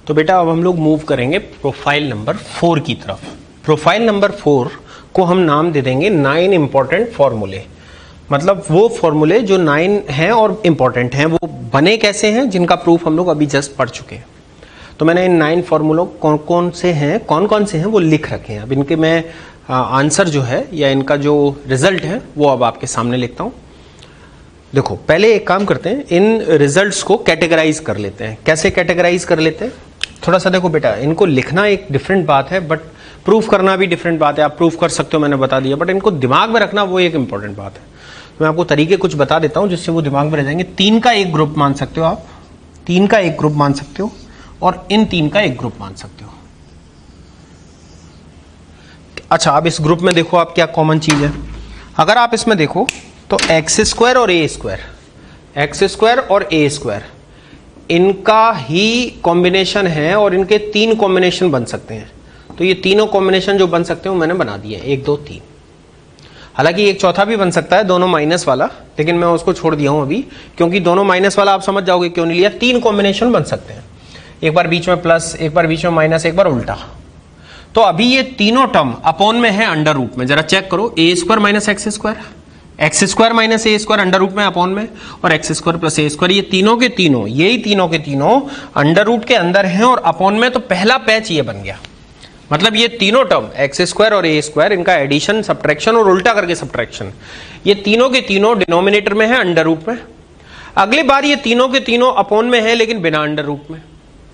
तो बेटा अब हम लोग मूव करेंगे प्रोफाइल नंबर 4 की तरफ। प्रोफाइल नंबर 4 को हम नाम दे देंगे 9 इंपॉर्टेंट फॉर्मूले। मतलब वो फॉर्मूले जो 9 हैं और इंपॉर्टेंट हैं, वो बने कैसे हैं, जिनका प्रूफ हम लोग अभी जस्ट पढ़ चुके हैं। तो मैंने इन 9 फॉर्मूलों कौन कौन से हैं वो लिख रखे हैं। अब इनके मैं आंसर जो है या इनका जो रिजल्ट है वो अब आपके सामने लिखता हूं। देखो, पहले एक काम करते हैं, इन रिजल्ट्स को कैटेगराइज कर लेते हैं। कैसे कैटेगराइज कर लेते हैं, थोड़ा सा देखो बेटा, इनको लिखना एक डिफरेंट बात है, बट प्रूफ करना भी डिफरेंट बात है। आप प्रूफ कर सकते हो, मैंने बता दिया, बट इनको दिमाग में रखना वो एक इंपॉर्टेंट बात है। तो मैं आपको तरीके कुछ बता देता हूं जिससे वो दिमाग में रह जाएंगे। 3 का एक ग्रुप मान सकते हो आप, 3 का एक ग्रुप मान सकते हो, और इन 3 का एक ग्रुप मान सकते हो। अच्छा, अब इस ग्रुप में देखो आप क्या कॉमन चीज है। अगर आप इसमें देखो तो एक्स स्क्वायर और ए स्क्वायर, एक्स स्क्वायर और ए स्क्वायर इनका ही कॉम्बिनेशन है, और इनके 3 कॉम्बिनेशन बन सकते हैं। तो ये तीनों कॉम्बिनेशन जो बन सकते हैं मैंने बना दिए, 1 2 3। हालांकि एक चौथा भी बन सकता है, दोनों माइनस वाला, लेकिन मैं उसको छोड़ दिया हूं अभी, क्योंकि दोनों माइनस वाला आप समझ जाओगे क्यों नहीं लिया। 3 कॉम्बिनेशन बन सकते हैं, एक बार बीच में प्लस, एक बार बीच में माइनस, एक बार उल्टा। तो अभी ये तीनों टर्म अपॉन में है अंडर रूट में। जरा चेक करो, A square minus x square, X square minus A square under root में अपॉन में, और X square plus A square, ये तीनों के तीनों, यही तीनों के तीनों अंडर रूट के अंदर हैं और अपॉन में। तो पहला पैच ये बन गया। मतलब ये तीनों टर्म एक्स स्क्वायर और ए स्क्वायर, इनका एडिशन, सब्ट्रैक्शन और उल्टा करके सब्ट्रैक्शन, ये तीनों के तीनों डिनोमिनेटर में है अंडर रूट में। अगली बार ये तीनों के तीनों अपॉन में है, लेकिन बिना अंडर रूट में।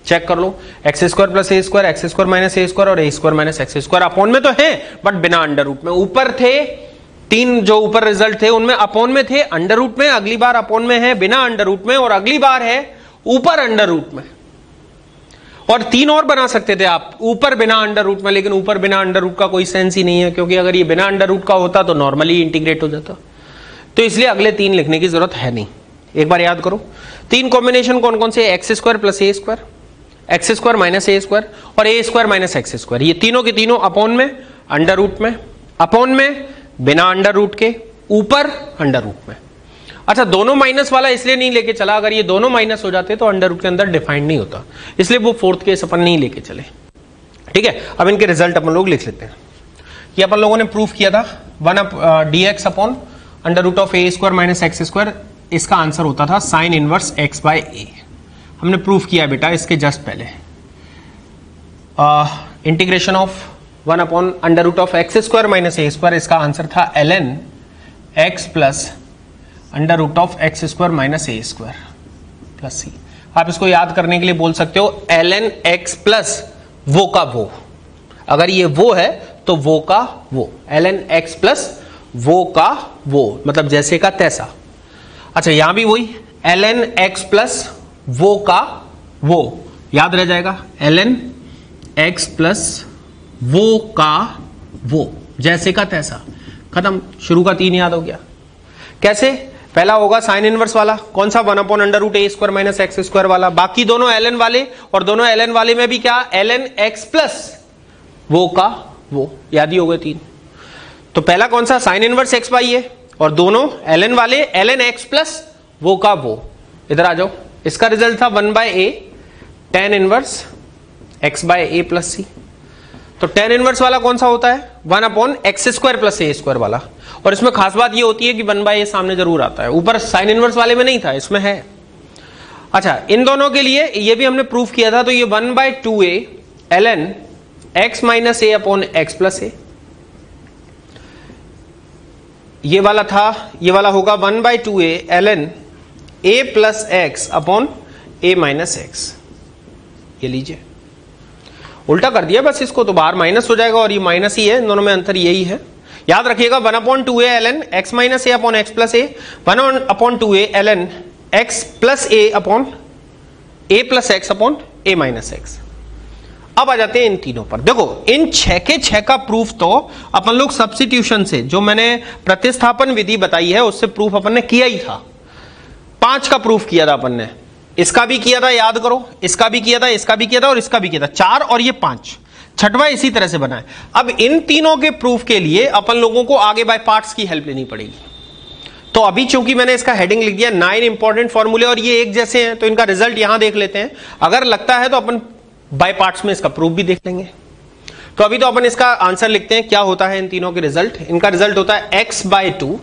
चेक कर लो, X square plus A square, X square minus A square और A square minus x square upon में तो है, बट बिना अंडर रूट में। ऊपर थे 3 जो ऊपर रिजल्ट थे उनमें अपॉन में थे, अंडर रूट में। अगली बार अपॉन में है बिना अंडर रूट में, और अगली बार है ऊपर अंडर रूट में। और 3 और बना सकते थे आप, ऊपर बिना अंडर रूट में, लेकिन ऊपर बिना अंडर रूट का कोई सेंस ही नहीं है, क्योंकि अगर ये बिना अंडर रूट का होता तो नॉर्मली इंटीग्रेट हो जाता। तो इसलिए अगले 3 लिखने की जरूरत है नहीं। एक बार याद करो, 3 कॉम्बिनेशन कौन कौन से, x square plus A square, X square minus A square और A square minus x square. ये तीनों के तीनों अपॉन में, अंडर रूट में, अपॉन में, बिना अंडर रूट के, ऊपर अंडर रूट में। अच्छा, दोनों माइनस वाला इसलिए नहीं लेके चला, अगर ये दोनों माइनस हो जाते तो अंडर रूट के अंदर डिफाइंड नहीं होता, इसलिए वो 4th केस अपन नहीं लेके चले। ठीक है, अब इनके रिजल्ट अपन लोग लिख लेते हैं। ये अपन लोगों ने प्रूफ किया था 1 dx upon under root of A square minus x square, इसका आंसर होता था sine inverse x by A. हमने प्रूफ किया बेटा इसके जस्ट पहले। Integration of 1 upon under root of x square minus A square, इसका आंसर था ln x plus under root of x square minus A square plus C. आप इसको याद करने के लिए बोल सकते हो ln x प्लस वो का वो। अगर ये वो है तो वो का वो, ln x प्लस वो का वो, मतलब जैसे का तैसा। अच्छा, यहां भी वही ln x प्लस वो का वो, याद रह जाएगा, ln x प्लस वो का वो, जैसे का तैसा। खत्म, शुरू का 3 याद हो गया। कैसे? पहला होगा साइन इनवर्स वाला, कौन सा, 1 अपॉन अंडर रूट ए स्क्वायर माइनस एक्स स्क्वायर वाला। बाकी दोनों ln वाले, और दोनों ln वाले में भी क्या, ln x प्लस वो का वो, याद ही हो गए 3। तो पहला कौन सा, साइन इनवर्स x बाई ए, और दोनों ln वाले ln x प्लस वो का वो। इधर आ जाओ, इसका रिजल्ट था 1 by A tan inverse x bye A plus c. तो tan इनवर्स वाला कौन सा होता है, 1 upon x square plus A square वाला। और इसमें खास बात ये होती है कि 1 बाय ए सामने जरूर आता है, ऊपर साइन इनवर्स वाले में नहीं था, इसमें है। अच्छा, इन दोनों के लिए ये भी हमने प्रूफ किया था, तो ये 1 by 2a ln x minus A upon x plus A, ये वाला था, ये वाला होगा 1 by 2a ln a plus X upon A minus X. ये लीजिए, उल्टा कर दिया बस इसको, तो बाहर माइनस हो जाएगा, और ये माइनस ही है, इन दोनों में अंतर यही है। याद रखिएगा 1 upon 2a ln x minus A upon x plus A, 1 upon 2a ln x plus A upon A plus X upon A minus X. अब आ जाते हैं इन तीनों पर। देखो, इन 6 के 6 का प्रूफ तो अपन लोग सब्स्टिट्यूशन से, जो मैंने प्रतिस्थापन विधि बताई है उससे प्रूफ अपन ने किया ही था। 5 का प्रूफ किया था अपन ने, इसका भी किया था, याद करो, इसका भी किया था, इसका भी किया था, और इसका भी किया था। 4 और ये 5, 6वां इसी तरह से बना है। अब इन तीनों के प्रूफ के लिए अपन लोगों को आगे बाय पार्ट्स की हेल्प लेनी पड़ेगी। तो अभी चूंकि मैंने इसका हेडिंग लिख दिया 9 इंपॉर्टेंट फॉर्मूले, और ये एक जैसे हैं, तो इनका रिजल्ट यहां देख लेते हैं। अगर लगता है तो अपन बाय पार्ट्स में इसका प्रूफ भी देख लेंगे। तो अभी तो अपन इसका आंसर लिखते हैं। क्या होता है इन तीनों के रिजल्ट? इनका रिजल्ट होता है x/2,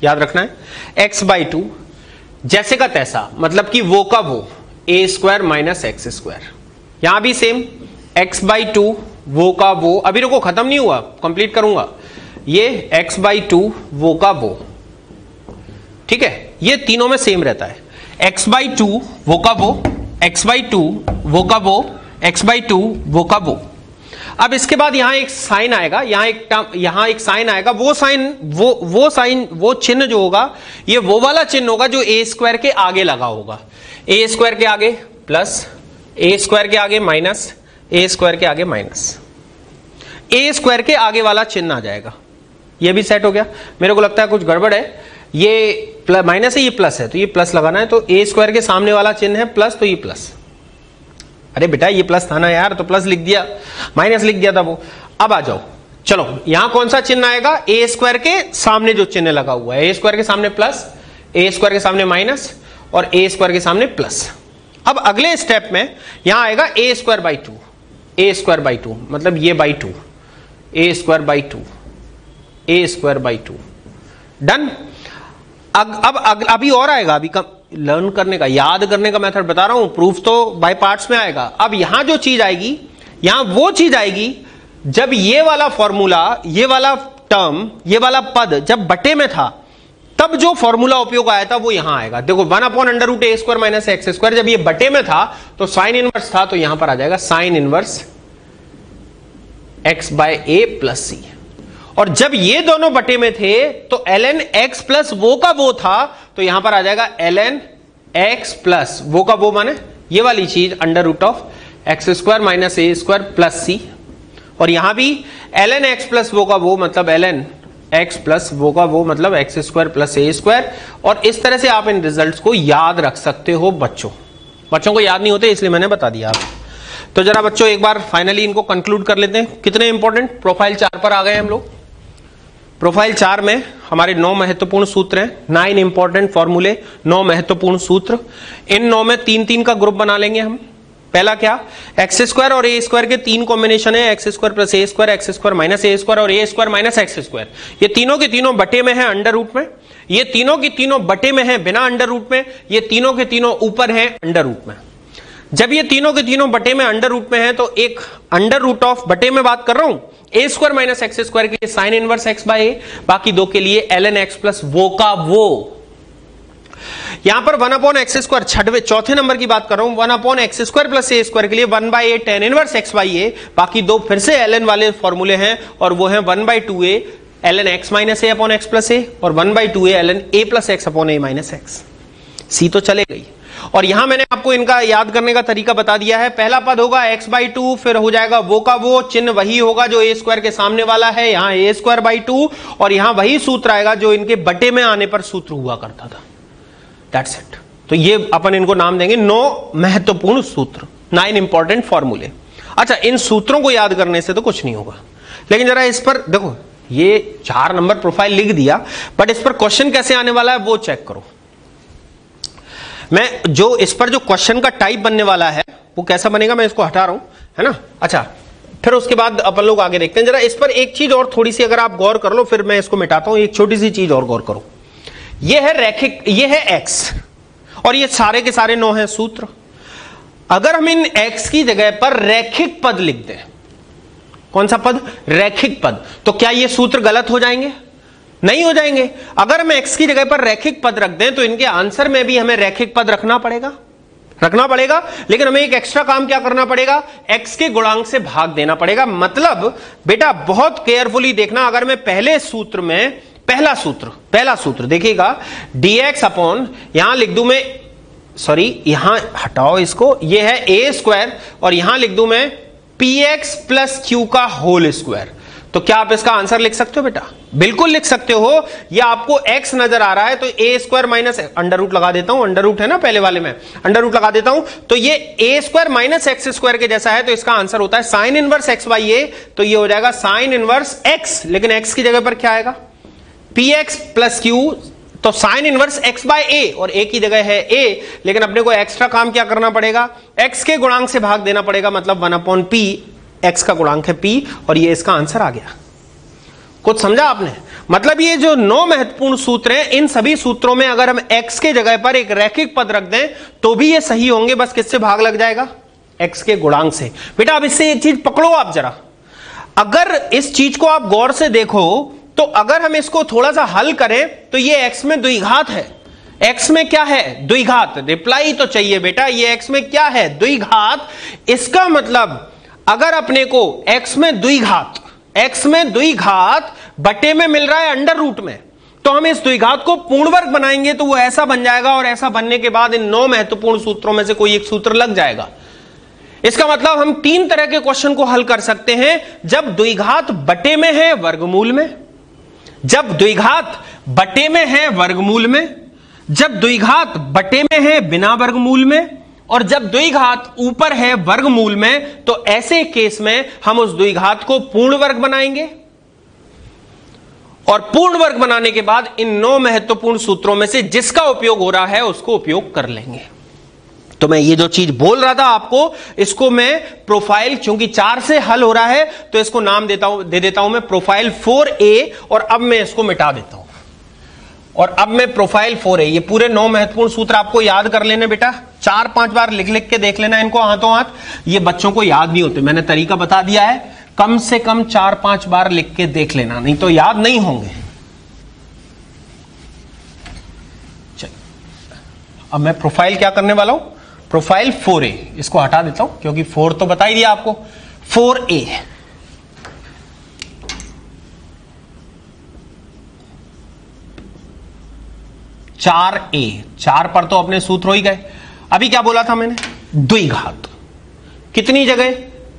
याद रखना है x/2 जैसे का तैसा, मतलब कि वो का वो a² माइनस x²। यहां भी सेम x/2 वो का वो, अभी रुको खत्म नहीं हुआ, कंप्लीट करूंगा। ये x/2 वो का वो, ठीक है, ये तीनों में सेम रहता है। x/2 वो का वो, x/2 वो का वो, x/2 वो का वो। अब इसके बाद यहां एक साइन आएगा, यहां एक साइन आएगा। वो साइन वो चिन्ह जो होगा ये वो वाला चिन्ह होगा जो a² के आगे लगा होगा। a² के आगे प्लस, a² के आगे माइनस, a² के आगे माइनस, a² के आगे वाला चिन्ह आ जाएगा। ये भी सेट हो गया। मेरे को लगता है कुछ गड़बड़ है, ये माइनस है, ये प्लस है, तो ये प्लस लगाना है। तो a² के सामने वाला चिन्ह है प्लस, तो ये प्लस। अरे बेटा ये प्लस था ना यार, तो प्लस लिख दिया, माइनस लिख दिया था वो। अब आ जाओ, चलो यहां कौन सा चिन्ह आएगा? a² के सामने जो चिन्ह लगा हुआ है, a² के सामने प्लस, a² के सामने माइनस और a² के सामने प्लस। अब अगले स्टेप में यहां आएगा a²/2, a²/2 मतलब ये बाई 2, a²/2, a²/2। डन। अब अभी और आएगा, अभी लर्न करने का, याद करने का मेथड बता रहा हूं, प्रूफ तो बाय पार्ट्स में आएगा। अब यहां जो चीज आएगी, यहां वो चीज आएगी जब ये वाला फॉर्मूला, ये वाला टर्म, ये वाला पद जब बटे में था, तब जो फॉर्मूला उपयोग आया था वो यहां आएगा। देखो 1/√a² माइनस x², जब ये बटे में था तो साइन इनवर्स था, तो यहां पर आ जाएगा sine inverse x/a plus c। और जब ये दोनों बटे में थे तो ln x प्लस वो का वो था, तो यहां पर आ जाएगा ln x प्लस वो का वो माने ये वाली चीज √x² minus a² plus c। और यहां भी ln x प्लस वो का वो मतलब ln x प्लस वो का वो मतलब x² प्लस a²। और इस तरह से आप इन रिजल्ट्स को याद रख सकते हो। बच्चों को याद नहीं होते इसलिए मैंने बता दिया आप। तो जरा बच्चों एक बार फाइनली इनको कंक्लूड कर लेते हैं। कितने इंपॉर्टेंट? प्रोफाइल 4 पर आ गए हम लोग। प्रोफाइल 4 में हमारे 9 महत्वपूर्ण सूत्र हैं, 9 इंपॉर्टेंट फॉर्मूले, 9 महत्वपूर्ण सूत्र। इन 9 में 3-3 का ग्रुप बना लेंगे हम। पहला क्या? x² और a² के 3 कॉम्बिनेशन है, x² plus a², x² minus a² और a² माइनस x²। ये तीनों के तीनों बटे में है अंडर रूट में, ये तीनों की तीनों बटे में है बिना अंडर रूट में, ये तीनों के तीनों ऊपर हैं अंडर रूट में। जब ये तीनों के तीनों बटे में अंडर रूट में है तो एक अंडर रूट ऑफ बटे में बात कर रहा हूं, a² माइनस x² के लिए साइन इनवर्स x/a, बाकी दो के लिए ln x प्लस वो का वो। यहां पर 1/x², चौथे नंबर की बात कर रहा हूं, 1/x² प्लस a² के लिए 1/a tan इनवर्स x/a, बाकी दो फिर से ln वाले फॉर्मूले हैं और वो है 1/2a ln x minus a upon x plus a और 1/2a ln a plus x upon a minus x। सी तो चले गई। और यहां मैंने आपको इनका याद करने का तरीका बता दिया है। पहला पद होगा x/2, फिर हो जाएगा वो का वो, चिन्ह वही होगा जो a² के सामने वाला है, यहां a²/2, और यहां वही सूत्र आएगा जो इनके बटे में आने पर सूत्र हुआ करता था। That's it. तो ये अपन इनको नाम देंगे 9 महत्वपूर्ण सूत्र, 9 इंपॉर्टेंट फॉर्मूले। अच्छा, इन सूत्रों को याद करने से तो कुछ नहीं होगा, लेकिन जरा इस पर देखो, ये 4 नंबर प्रोफाइल लिख दिया, बट इस पर क्वेश्चन कैसे आने वाला है वो चेक करो। मैं जो इस पर जो क्वेश्चन का टाइप बनने वाला है वो कैसा बनेगा मैं इसको हटा रहा हूं, है ना। अच्छा, फिर उसके बाद अपन लोग आगे देखते हैं। जरा इस पर एक चीज और थोड़ी सी अगर आप गौर कर लो, फिर मैं इसको मिटाता हूं। एक छोटी सी चीज और गौर करो, ये है रैखिक, ये है x और ये सारे के सारे 9 है सूत्र। अगर हम इन x की जगह पर रैखिक पद लिख दें, कौन सा पद? रैखिक पद, तो क्या ये सूत्र गलत हो जाएंगे? नहीं हो जाएंगे। अगर हम x की जगह पर रैखिक पद रख दें तो इनके आंसर में भी हमें रैखिक पद रखना पड़ेगा, लेकिन हमें एक एक्स्ट्रा काम क्या करना पड़ेगा? x के गुणांक से भाग देना पड़ेगा। मतलब बेटा बहुत केयरफुली देखना, अगर मैं पहले सूत्र में पहला सूत्र देखिएगा, dx अपॉन, यहां लिख दूं मैं, सॉरी यहां हटाओ इसको, ये है a² और यहां लिख दूं मैं px प्लस q का होल स्क्वायर। तो क्या आप इसका आंसर लिख सकते हो बेटा? बिल्कुल लिख सकते हो। या आपको x नजर आ रहा है तो a² माइनस अंडर रूट लगा देता हूं, अंडर रूट है ना पहले वाले में, अंडर रूट लगा देता हूं, तो ये a² माइनस x² के जैसा है, तो इसका आंसर होता है साइन इनवर्स x/a। तो ये हो जाएगा साइन इनवर्स x, लेकिन x की जगह पर क्या आएगा? px प्लस q तो साइन इनवर्स x बाय ए, और a की जगह है a, लेकिन अपने को एक्स्ट्रा काम क्या करना पड़ेगा, x के गुणांक से भाग देना पड़ेगा, मतलब 1/p, x का गुणांक है p, और ये इसका आंसर आ गया। कुछ समझा आपने? मतलब ये जो 9 महत्वपूर्ण सूत्र हैं, इन सभी सूत्रों में अगर हम x के जगह पर एक रैखिक पद रख दें तो भी ये सही होंगे, बस किससे भाग लग जाएगा, x के गुणांक से। बेटा अब इससे एक चीज पकड़ो आप जरा, अगर इस चीज को आप गौर से देखो तो अगर हम इसको थोड़ा सा हल करें तो ये x में द्विघात है, x में क्या है, द्विघात। रिप्लाई तो चाहिए बेटा, ये x में क्या है, द्विघात। इसका मतलब अगर अपने को x में द्विघात, x में द्विघात बटे में मिल रहा है अंडर रूट में, तो हम इस द्विघात को पूर्ण वर्ग बनाएंगे तो वो ऐसा बन जाएगा, और ऐसा बनने के बाद इन 9 महत्वपूर्ण सूत्रों में से कोई एक सूत्र लग जाएगा। इसका मतलब हम 3 तरह के क्वेश्चन को हल कर सकते हैं, जब द्विघात बटे में है वर्गमूल में, जब द्विघात बटे में है वर्गमूल में, जब द्विघात बटे में है बिना वर्गमूल में, और जब द्विघात ऊपर है वर्गमूल में, तो ऐसे केस में हम उस द्विघात को पूर्ण वर्ग बनाएंगे, और पूर्ण वर्ग बनाने के बाद इन 9 महत्वपूर्ण सूत्रों में से जिसका उपयोग हो रहा है उसको उपयोग कर लेंगे। तो मैं ये जो चीज बोल रहा था आपको, इसको मैं प्रोफाइल, चूंकि 4 से हल हो रहा है तो इसको नाम दे देता हूं मैं प्रोफाइल 4A, और अब मैं इसको मिटा देता हूं, और अब मैं प्रोफाइल 4A, ये पूरे 9 महत्वपूर्ण सूत्र आपको याद कर लेने बेटा, 4-5 बार लिख लिख के देख लेना इनको हाथों हाथ। ये बच्चों को याद नहीं होते, मैंने तरीका बता दिया है, कम से कम 4-5 बार लिख के देख लेना, नहीं तो याद नहीं होंगे। चल अब मैं प्रोफाइल क्या करने वाला हूं, प्रोफाइल 4A, इसको हटा देता हूं क्योंकि 4 तो बता ही दिया आपको। 4A, चार पर तो अपने सूत्र हो ही गए। अभी क्या बोला था मैंने, द्विघात कितनी जगह,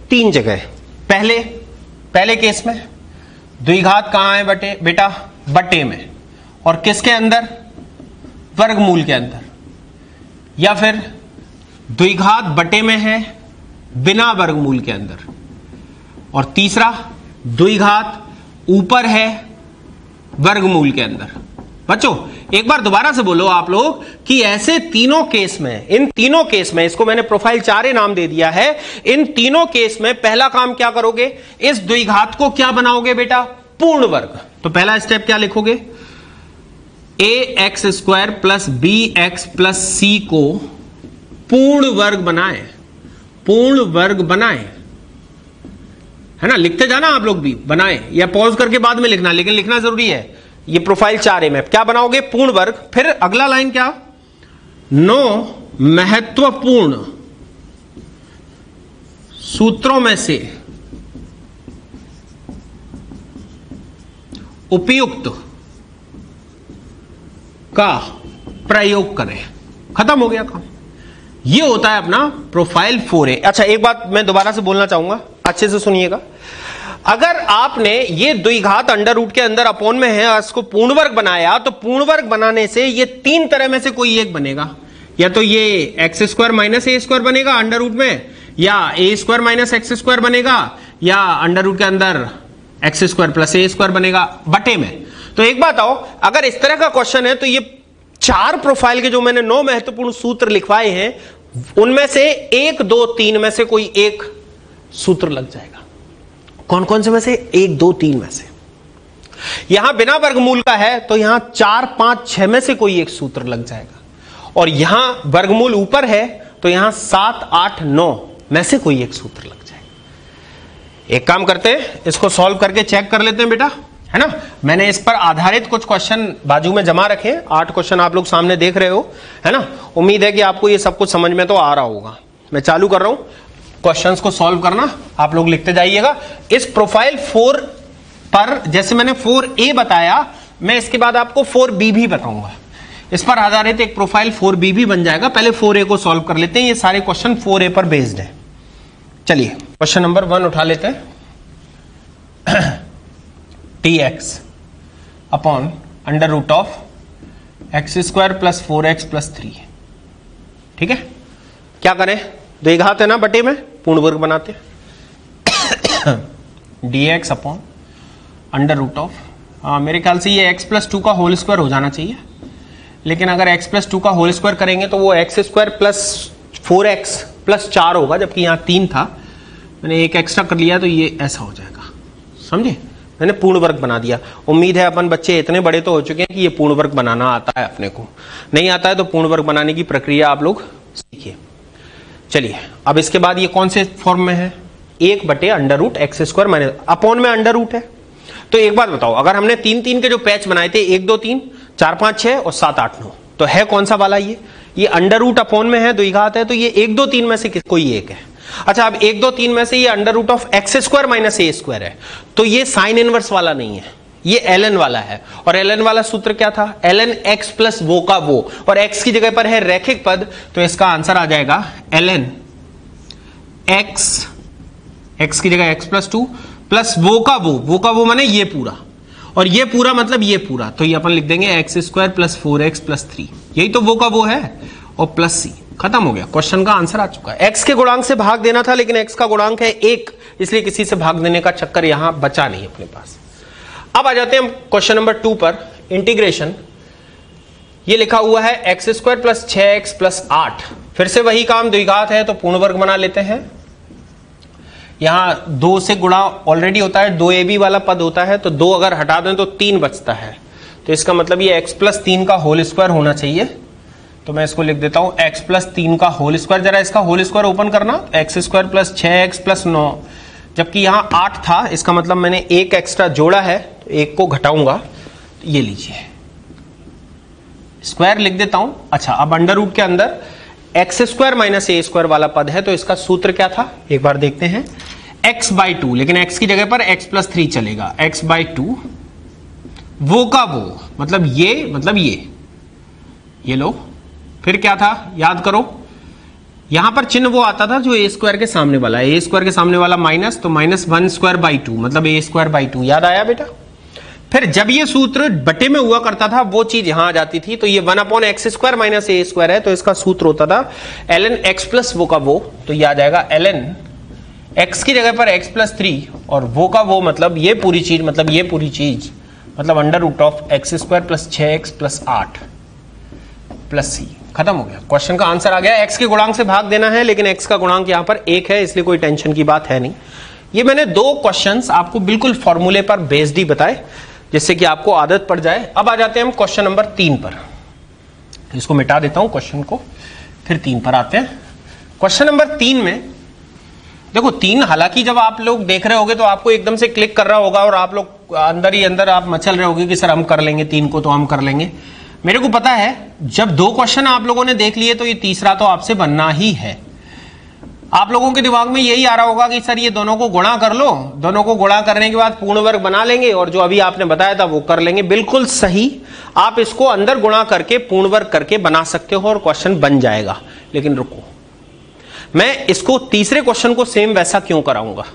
3 जगह। पहले केस में द्विघात कहां है बेटा, बटे में, और किसके अंदर, वर्गमूल के अंदर, या फिर द्विघात बटे में है बिना वर्गमूल के अंदर, और तीसरा द्विघात ऊपर है वर्गमूल के अंदर। बच्चों एक बार दोबारा से बोलो आप लोग कि ऐसे तीनों केस में, इन तीनों केस में, इसको मैंने प्रोफाइल 4A नाम दे दिया है, इन तीनों केस में पहला काम क्या करोगे, इस द्विघात को क्या बनाओगे बेटा, पूर्ण वर्ग। तो पहला स्टेप क्या लिखोगे, ax² plus bx plus c को पूर्ण वर्ग बनाए, पूर्ण वर्ग बनाए, है ना, लिखते जाना आप लोग भी, बनाए, या पॉज करके बाद में लिखना, लेकिन लिखना जरूरी है। ये प्रोफाइल 4A में क्या बनाओगे, पूर्ण वर्ग। फिर अगला लाइन क्या, 9 महत्वपूर्ण सूत्रों में से उपयुक्त का प्रयोग करें। खत्म हो गया काम। ये होता है अपना प्रोफाइल 4A। अच्छा एक बात मैं दोबारा से बोलना चाहूंगा, अच्छे से सुनिएगा। अगर आपने ये द्विघात अंडर रूट के अंदर अपोन में है, इसको पूर्ण वर्ग बनाया, तो पूर्ण वर्ग बनाने से ये 3 तरह में से कोई एक बनेगा, या तो ये x² माइनस a² बनेगा अंडर रूट में, या a² माइनस x² बनेगा, या अंडर रूट के अंदर x² प्लस a² बनेगा बटे में। तो एक बात आओ, अगर इस तरह का क्वेश्चन है तो ये 4 प्रोफाइल के जो मैंने 9 महत्वपूर्ण सूत्र लिखवाए हैं, उनमें से 1, 2, 3 में से कोई एक सूत्र लग जाएगा। कौन कौन से में से, 1, 2, 3 में से। यहां बिना वर्गमूल का है तो यहां 4, 5, 6 में से कोई एक सूत्र लग जाएगा, और यहां वर्गमूल ऊपर है तो यहां 7, 8, 9 में से कोई एक सूत्र लग जाएगा। एक काम करते हैं, इसको सॉल्व करके चेक कर लेते हैं बेटा, है ना। मैंने इस पर आधारित कुछ क्वेश्चन बाजू में जमा रखे, 8 क्वेश्चन आप लोग सामने देख रहे हो, है ना। उम्मीद है कि आपको ये सब कुछ समझ में तो आ रहा होगा। मैं चालू कर रहा हूं, क्वेश्चंस को सॉल्व करना आप लोग लिखते जाइएगा। इस प्रोफाइल 4 पर जैसे मैंने 4A बताया, मैं इसके बाद आपको 4B भी बताऊंगा। इस पर आधारित एक प्रोफाइल 4B भी बन जाएगा। पहले 4A को सॉल्व कर लेते हैं, ये सारे क्वेश्चन 4A पर बेस्ड है। चलिए क्वेश्चन नंबर 1 उठा लेते हैं। tx upon under root of x² plus 4x plus 3। ठीक है, क्या करें, द्विघात है ना बटे में, पूर्ण वर्ग बनाते हैं। dx upon under root of, मेरे ख्याल से ये x प्लस 2 का होल स्क्वायर हो जाना चाहिए, लेकिन अगर x प्लस 2 का होल स्क्वायर करेंगे तो वो x square plus 4x plus 4 होगा, जबकि यहाँ 3 था, मैंने एक एक्स्ट्रा कर लिया तो ये ऐसा हो जाएगा। समझे, मैंने पूर्ण वर्ग बना दिया। उम्मीद है अपन बच्चे इतने बड़े तो हो चुके हैं कि ये पूर्ण वर्ग बनाना आता है। अपने को नहीं आता है तो पूर्ण वर्ग बनाने की प्रक्रिया आप लोग सीखिए। चलिए अब इसके बाद ये कौन से फॉर्म में है, 1/√x² माइनस अपॉन में अंडर रूट है। तो एक बात बताओ, अगर हमने 3 के जो पैच बनाए थे 1 2 3 4 5 6 और 7 8 9, तो है कौन सा वाला, ये अंडर रूट अपॉन में है, द्विघात है, तो ये 1 2 3 में से कोई एक है। अच्छा, अब 1 2 3 में से ये √(x² माइनस a² है, तो ये साइन इनवर्स वाला नहीं है, ये ln वाला है। और ln वाला सूत्र क्या था, ln x प्लस वो का वो, और x की जगह पर है रैखिक पद, तो इसका आंसर आ जाएगा ln x की जगह x प्लस 2 प्लस वो का वो माने ये पूरा, और ये पूरा मतलब ये पूरा, तो ये अपन लिख देंगे x² प्लस 4x प्लस 3, यही तो वो का वो है, और प्लस c। खत्म हो गया, क्वेश्चन का आंसर आ चुका है। x के गुणांक से भाग देना था, लेकिन x का गुणांक है 1, इसलिए किसी से भाग देने का चक्कर यहां बचा नहीं अपने पास। अब आ जाते हैं हम क्वेश्चन नंबर 2 पर, इंटीग्रेशन। ये लिखा हुआ है x² प्लस 6x प्लस 8, फिर से वही काम, द्विघात है तो पूर्ण वर्ग बना लेते हैं। यहां 2 से गुणा ऑलरेडी होता है, 2ab वाला पद होता है, तो 2 अगर हटा दें तो 3 बचता है, तो इसका मतलब ये x प्लस 3 का होल स्क्वायर होना चाहिए। तो मैं इसको लिख देता हूं x प्लस 3 का होल स्क्वायर। जरा इसका होल स्क्वायर ओपन करना, x² प्लस 6x प्लस 9, जबकि यहां 8 था, इसका मतलब मैंने एक एक्स्ट्रा जोड़ा है, तो एक को घटाऊंगा, तो ये लीजिए स्क्वायर लिख देता हूं। अच्छा, अब अंडर रूट के अंदर x² माइनस a² वाला पद है, तो इसका सूत्र क्या था एक बार देखते हैं, x/2, लेकिन x की जगह पर x प्लस 3 चलेगा, x/2 वो का वो मतलब ये लो, फिर क्या था याद करो, यहां पर चिन्ह वो आता था जो a² के सामने वाला है, a² के सामने वाला माइनस, तो -1/2 मतलब a²/2, याद आया बेटा। फिर जब ये सूत्र बटे में हुआ करता था वो चीज यहां आ जाती थी, तो ये 1/x² माइनस a² है, तो इसका सूत्र होता था ln x प्लस वो का वो, तो ये आ जाएगा ln x की जगह पर x प्लस 3 और वो का वो मतलब ये पूरी चीज मतलब √(x² plus 6x plus 8 plus c। खत्म हो गया, क्वेश्चन का आंसर आ गया। x के गुणांक से भाग देना है, लेकिन x का गुणांक यहां पर 1 है, इसलिए कोई टेंशन की बात है नहीं। ये मैंने 2 क्वेश्चंस आपको बिल्कुल फॉर्मूले पर बेस्ड ही बताए, जिससे कि आपको आदत पड़ जाए। अब आ जाते हैं हम क्वेश्चन नंबर 3 पर, इसको मिटा देता हूं क्वेश्चन को, फिर 3 पर आते हैं। क्वेश्चन नंबर 3 में देखो, 3 हालांकि जब आप लोग देख रहे होगे तो आपको एकदम से क्लिक कर रहा होगा और आप लोग अंदर ही अंदर आप मचल रहे होगे कि सर हम कर लेंगे 3 को, तो हम कर लेंगे। मेरे को पता है जब 2 क्वेश्चन आप लोगों ने देख लिए तो ये तीसरा तो आपसे बनना ही है। आप लोगों के दिमाग में यही आ रहा होगा कि सर ये दोनों को गुणा कर लो, दोनों को गुणा करने के बाद पूर्ण वर्ग बना लेंगे और जो अभी आपने बताया था वो कर लेंगे। बिल्कुल सही, आप इसको अंदर गुणा करके पूर्ण वर्ग करके बना सकते हो और क्वेश्चन बन जाएगा। लेकिन रुको, मैं इसको तीसरे क्वेश्चन को सेम वैसा क्यों कराऊंगा,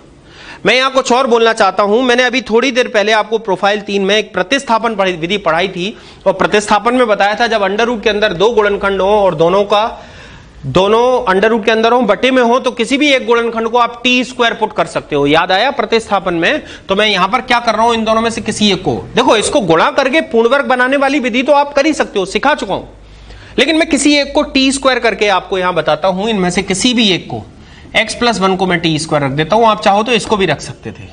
मैं यहां कुछ और बोलना चाहता हूं। मैंने अभी थोड़ी देर पहले आपको प्रोफाइल 3 में एक प्रतिस्थापन विधि पढ़ाई थी, और प्रतिस्थापन में बताया था जब अंडर रूट के अंदर 2 गुणनखंड हो और दोनों अंडर रूट के अंदर हो, बटे में हो, तो किसी भी एक गुणनखंड को आप t² पुट कर सकते हो। याद आया प्रतिस्थापन में? तो मैं यहां पर क्या कर रहा हूं, इन दोनों में से किसी एक को, देखो इसको गुणा करके पूर्ण वर्ग बनाने वाली विधि तो आप कर ही सकते हो, सिखा चुका हूं, लेकिन मैं किसी एक को t² करके आपको यहां बताता हूं। इनमें से किसी भी एक को, x प्लस 1 को मैं t² रख देता हूं, आप चाहो तो इसको भी रख सकते थे।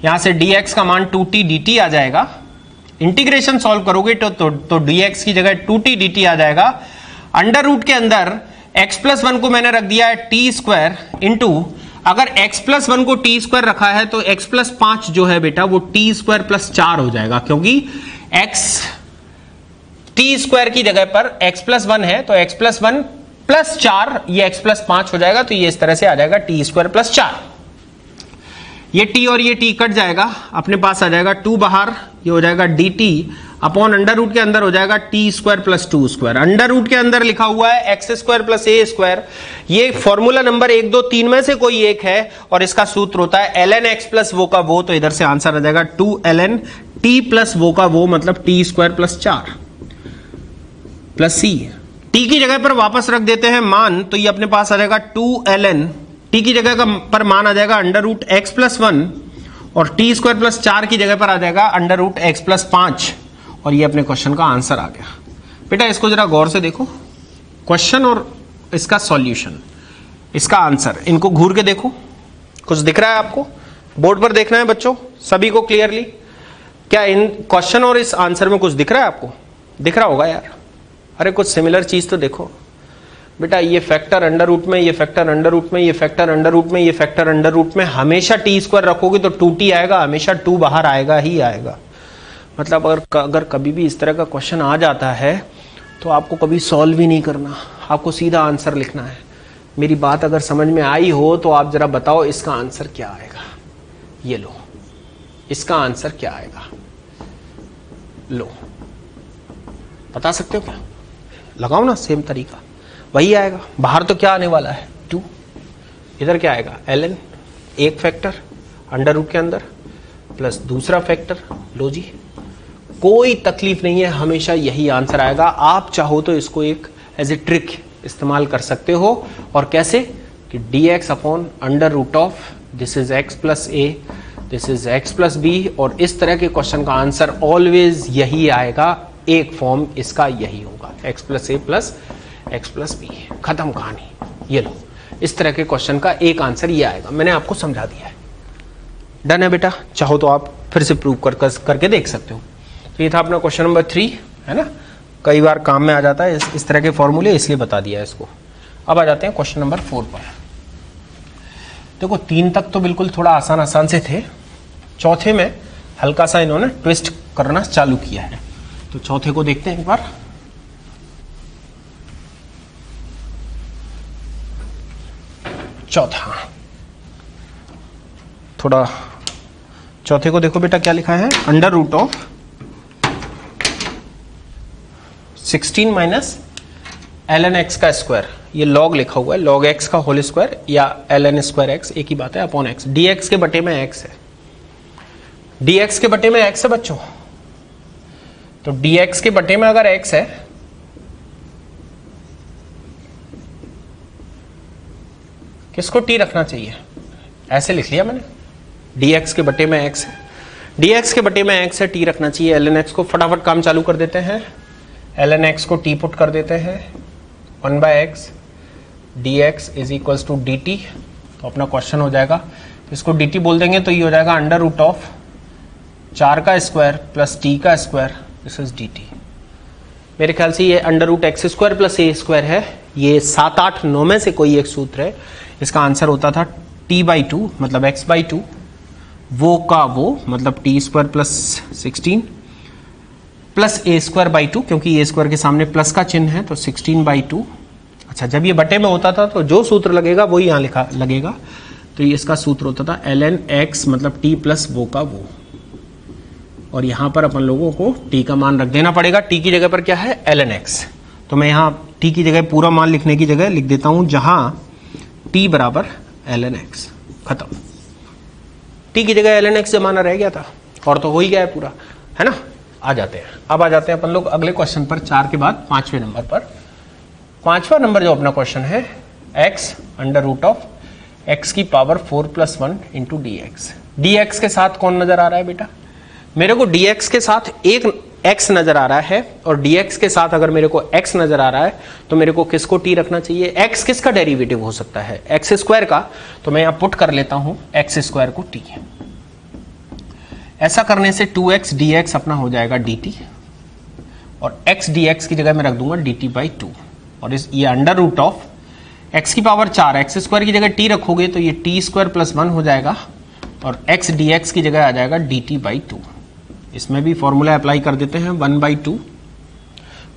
यहां से dx का मान 2t dt आ जाएगा, इंटीग्रेशन सॉल्व करोगे तो dx की जगह 2t dt आ जाएगा। अंडर रूट के अंदर x प्लस 1 को मैंने रख दिया है t² इंटू, अगर x प्लस 1 को t² रखा है तो x प्लस 5 जो है बेटा वो t² प्लस 4 हो जाएगा, क्योंकि x t² की जगह पर x प्लस 1 है, तो x प्लस 1 प्लस 4 ये x प्लस 5 हो जाएगा, तो ये इस तरह से आ जाएगा t² प्लस 4। ये t और ये t कट जाएगा, अपने पास आ जाएगा 2 बाहर, ये हो जाएगा dt अपॉन अंडर रूट के अंदर हो जाएगा t² प्लस 2²। अंडर रूट के अंदर लिखा हुआ है x² प्लस a², ये फॉर्मूला नंबर 1 2 3 में से कोई एक है और इसका सूत्र होता है ln x प्लस वो का वो, तो इधर से आंसर आ जाएगा 2 ln t प्लस वो का वो मतलब t² plus 4 plus c। t की जगह पर वापस रख देते हैं मान, तो ये अपने पास आ जाएगा 2 ln t की जगह पर मान आ जाएगा अंडर रूट x प्लस 1 और t² प्लस 4 की जगह पर आ जाएगा अंडर रूट x प्लस 5, और ये अपने क्वेश्चन का आंसर आ गया। बेटा इसको जरा गौर से देखो, क्वेश्चन और इसका सॉल्यूशन, इसका आंसर, इनको घूर के देखो, कुछ दिख रहा है आपको? बोर्ड पर देखना है बच्चों सभी को क्लियरली। क्या इन क्वेश्चन और इस आंसर में कुछ दिख रहा है आपको? दिख रहा होगा यार। अरे कुछ सिमिलर चीज तो देखो बेटा, ये फैक्टर अंडर रूट में, ये फैक्टर अंडर रूट में, ये फैक्टर अंडर रूट में, ये फैक्टर अंडर रूट में, हमेशा टी स्क्वायर रखोगे तो 2t आएगा, हमेशा 2 बाहर आएगा ही आएगा। मतलब अगर कभी भी इस तरह का क्वेश्चन आ जाता है तो आपको कभी सॉल्व ही नहीं करना, आपको सीधा आंसर लिखना है। मेरी बात अगर समझ में आई हो तो आप जरा बताओ इसका आंसर क्या आएगा। ये लो, इसका आंसर क्या आएगा? लो, बता सकते हो क्या? लगाओ ना, सेम तरीका वही आएगा। बाहर तो क्या आने वाला है? 2। इधर क्या आएगा? ln, एक फैक्टर अंडर रूट के अंदर प्लस दूसरा फैक्टर। लो जी, कोई तकलीफ नहीं है, हमेशा यही आंसर आएगा। आप चाहो तो इसको एक एज ए ट्रिक इस्तेमाल कर सकते हो। और कैसे? कि dx upon under root of this is x plus A, this is x plus B, और इस तरह के क्वेश्चन का आंसर ऑलवेज यही आएगा। एक फॉर्म इसका यही होगा, x प्लस ए प्लस x प्लस बी, खत्म कहानी। ये लो, इस तरह के क्वेश्चन का एक आंसर ये आएगा। मैंने आपको समझा दिया है। डन है बेटा? चाहो तो आप फिर से प्रूव करके देख सकते हो। तो ये था अपना क्वेश्चन नंबर 3, है ना? कई बार काम में आ जाता है इस तरह के फॉर्मूले, इसलिए बता दिया है इसको। अब आ जाते हैं क्वेश्चन नंबर 4 पर। देखो 3 तक तो बिल्कुल थोड़ा आसान से थे, चौथे में हल्का सा इन्होंने ट्विस्ट करना चालू किया है। तो चौथे को देखते हैं एक बार। चौथा, थोड़ा चौथे को देखो बेटा, क्या लिखा है? Under root of 16 minus ln x का स्क्वायर। ये लॉग लिखा हुआ है, log x का होल स्क्वायर या ln स्क्वायर x, एक ही बात है, अपॉन x। dx के बटे में x है, dx के बटे में x है बच्चों। तो dx के बटे में अगर x है किसको t रखना चाहिए? ऐसे लिख लिया मैंने, dx के बटे में x है, dx के बटे में x है, t रखना चाहिए। ln x को फटाफट काम चालू कर देते हैं, ln x को t पुट कर देते हैं, 1/x dx is equals to dt। तो अपना क्वेश्चन हो जाएगा, इसको dt बोल देंगे तो ये हो जाएगा अंडर रूट ऑफ 4 का स्क्वायर प्लस t का स्क्वायर, दिस इज dt। मेरे ख्याल से ये under root X square plus A square है, ये 7, 8, 9 में से कोई एक सूत्र है। इसका आंसर होता था t/2 मतलब x/2, वो का वो मतलब t square plus 16 plus A square by 2, क्योंकि ए स्क्वायर के सामने प्लस का चिन्ह है तो 16/2। अच्छा, जब ये बटे में होता था तो जो सूत्र लगेगा वही यहाँ लिखा लगेगा। तो ये इसका सूत्र होता था ln x मतलब t प्लस वो का वो, और यहाँ पर अपन लोगों को t का मान रख देना पड़ेगा। t की जगह पर क्या है? ln x। तो मैं यहाँ t की जगह पूरा मान लिखने की जगह लिख देता हूँ जहाँ t बराबर ln x, खत्म। t की जगह ln x जमाना रह गया था और तो हो ही गया है पूरा, है ना? आ जाते हैं, अब आ जाते हैं अपन लोग अगले क्वेश्चन पर, 4 के बाद 5वें नंबर पर। 5वां नंबर जो अपना क्वेश्चन है, x under root of x की पावर 4 + 1 इंटू dx। dx के साथ कौन नजर आ रहा है बेटा? मेरे को dx के साथ एक x नजर आ रहा है, और dx के साथ अगर मेरे को x नजर आ रहा है तो मेरे को किसको t रखना चाहिए? x किसका डेरिवेटिव हो सकता है? x स्क्वायर का। तो मैं यहाँ पुट कर लेता हूँ x स्क्वायर को t। ऐसा करने से 2x dx अपना हो जाएगा dt, और x dx की जगह मैं रख दूंगा dt/2, और इस ये अंडर रूट ऑफ x की पावर 4, x स्क्वायर की जगह t रखोगे तो ये t स्क्वायर प्लस 1 हो जाएगा, और x dx की जगह आ जाएगा dt/2। इसमें भी फॉर्मूला अप्लाई कर देते हैं,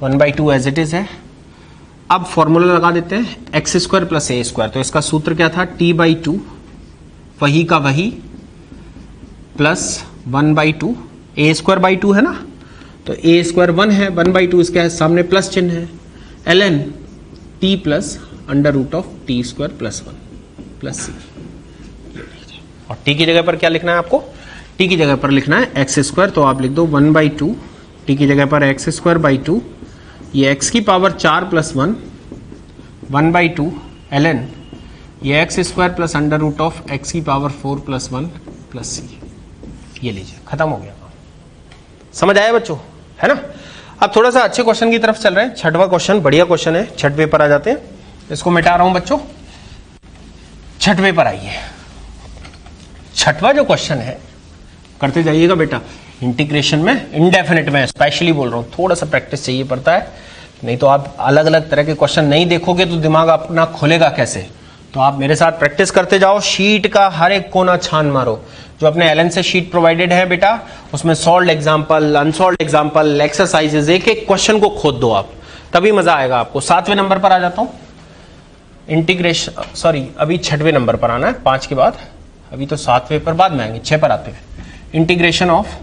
1/2 एज इट इज है। अब फॉर्मूला लगा देते हैं x square plus A square. तो इसका सूत्र क्या था? t/2 वही का वही प्लस 1/2, ए स्क्वायर बाई 2 है ना, तो ए स्क्वायर 1 है, 1/2 इसके सामने प्लस चिन्ह है, ln t plus under root of T square plus 1 plus C. और t की जगह पर क्या लिखना है आपको? t की जगह पर लिखना है x स्क्वायर, तो आप लिख दो 1/2, t की जगह पर x स्क्वायर बाई 2, ये x की पावर 4 प्लस 1, 1/2 ln ये x square plus under root of x की पावर 4 प्लस 1 प्लस सी। ये लीजिए, खत्म हो गया। समझ आया बच्चों? है ना? अब थोड़ा सा अच्छे क्वेश्चन की तरफ चल रहे हैं। छठवां क्वेश्चन बढ़िया क्वेश्चन है, छठवें पर आ जाते हैं। इसको मिटा रहा हूं बच्चों, छठवें पर आइए। छठवां जो क्वेश्चन है करते जाइएगा बेटा, इंटीग्रेशन में इंडेफिनिट में स्पेशली बोल रहा हूं, थोड़ा सा प्रैक्टिस चाहिए पड़ता है, नहीं तो आप अलग अलग तरह के क्वेश्चन नहीं देखोगे तो दिमाग अपना खोलेगा कैसे। तो आप मेरे साथ प्रैक्टिस करते जाओ, शीट का हर एक कोना छान मारो। जो अपने एलन से शीट प्रोवाइडेड है बेटा, उसमें solved example, unsolved example, exercises, एक एक क्वेश्चन को खोद दो आप, तभी मजा आएगा आपको। 7वें नंबर पर आ जाता हूं, इंटीग्रेशन, सॉरी अभी 6वें नंबर पर आना है 5 के बाद, अभी तो 7वें पर बाद में आएंगे, 6 पर आते हैं। इंटीग्रेशन ऑफ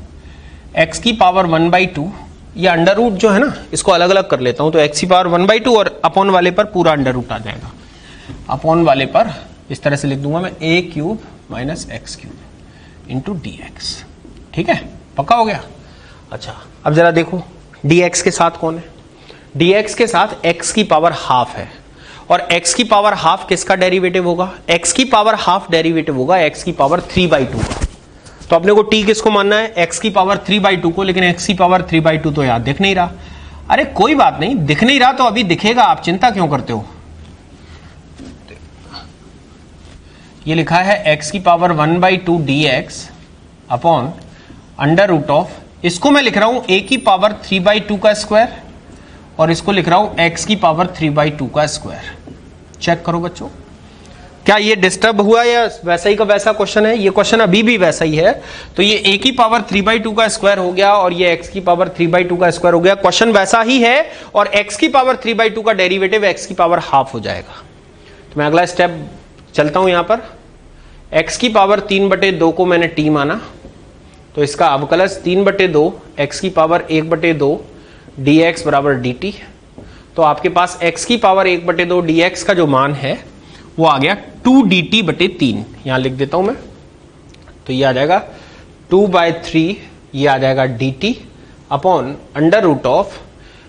x की पावर 1/2, ये अंडर रूट जो है ना, इसको अलग अलग कर लेता हूं, तो x की पावर 1/2 और अपॉन वाले पर पूरा अंडर रूट आ जाएगा। अपॉन वाले पर इस तरह से लिख दूंगा मैं, a³ minus x³ into dx। ठीक है, पक्का हो गया। अच्छा अब जरा देखो dx के साथ कौन है, dx के साथ x की पावर हाफ है, और x की पावर हाफ किसका डेरिवेटिव होगा, x की पावर हाफ डेरिवेटिव होगा x की पावर 3/2 का। तो अपने को t किसको मानना है, x की पावर 3/2 को, लेकिन x की पावर 3/2 तो याद दिख नहीं रहा। अरे कोई बात नहीं, दिख नहीं रहा तो अभी दिखेगा, आप चिंता क्यों करते हो। ये लिखा है x की power 1/2 dx upon under root of, इसको मैं लिख रहा हूं a की पावर 3/2 का स्क्वायर, और इसको लिख रहा हूं x की पावर 3/2 का स्क्वायर। चेक करो बच्चों, क्या ये डिस्टर्ब हुआ या वैसा ही का वैसा क्वेश्चन है। ये क्वेश्चन अभी भी वैसा ही है, तो ये a की पावर 3/2 का स्क्वायर हो गया और ये x की पावर 3/2 का स्क्वायर हो गया। क्वेश्चन वैसा ही है, और x की पावर 3/2 का डेरिवेटिव x की पावर हाफ हो जाएगा। तो मैं अगला स्टेप चलता हूं, यहां पर x की पावर 3/2 को मैंने t माना, तो इसका अवकलज 3/2 x की पावर 1/2 dx बराबर dt। तो आपके पास x की पावर 1/2 dx का जो मान है वो आ गया 2dt/3, यहां लिख देता हूं मैं, तो ये आ जाएगा 2/3, ये आ जाएगा dt upon under root of,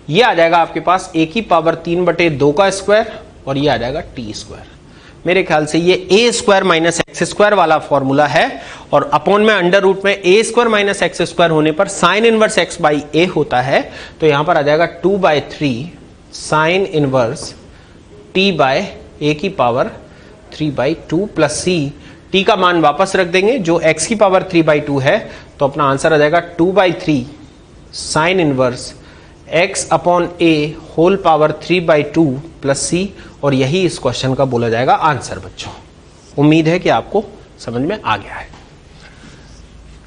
ये आ जाएगा आपके पास a की पावर 3/2 का स्क्वायर, और ये आ जाएगा t स्क्वायर। मेरे ख्याल से ये a square minus x square वाला फॉर्मूला है, और अपॉन में अंडर रूट में a square minus x square होने पर sine inverse x by a होता है, तो यहां पर आ जाएगा 2/3 sine inverse t by a की पावर 3/2 प्लस c, t का मान वापस रख देंगे जो x की पावर 3/2 है, तो अपना आंसर आ जाएगा 2/3 sine inverse x upon a whole power 3/2 plus c, और यही इस क्वेश्चन का बोला जाएगा आंसर। बच्चों उम्मीद है कि आपको समझ में आ गया है।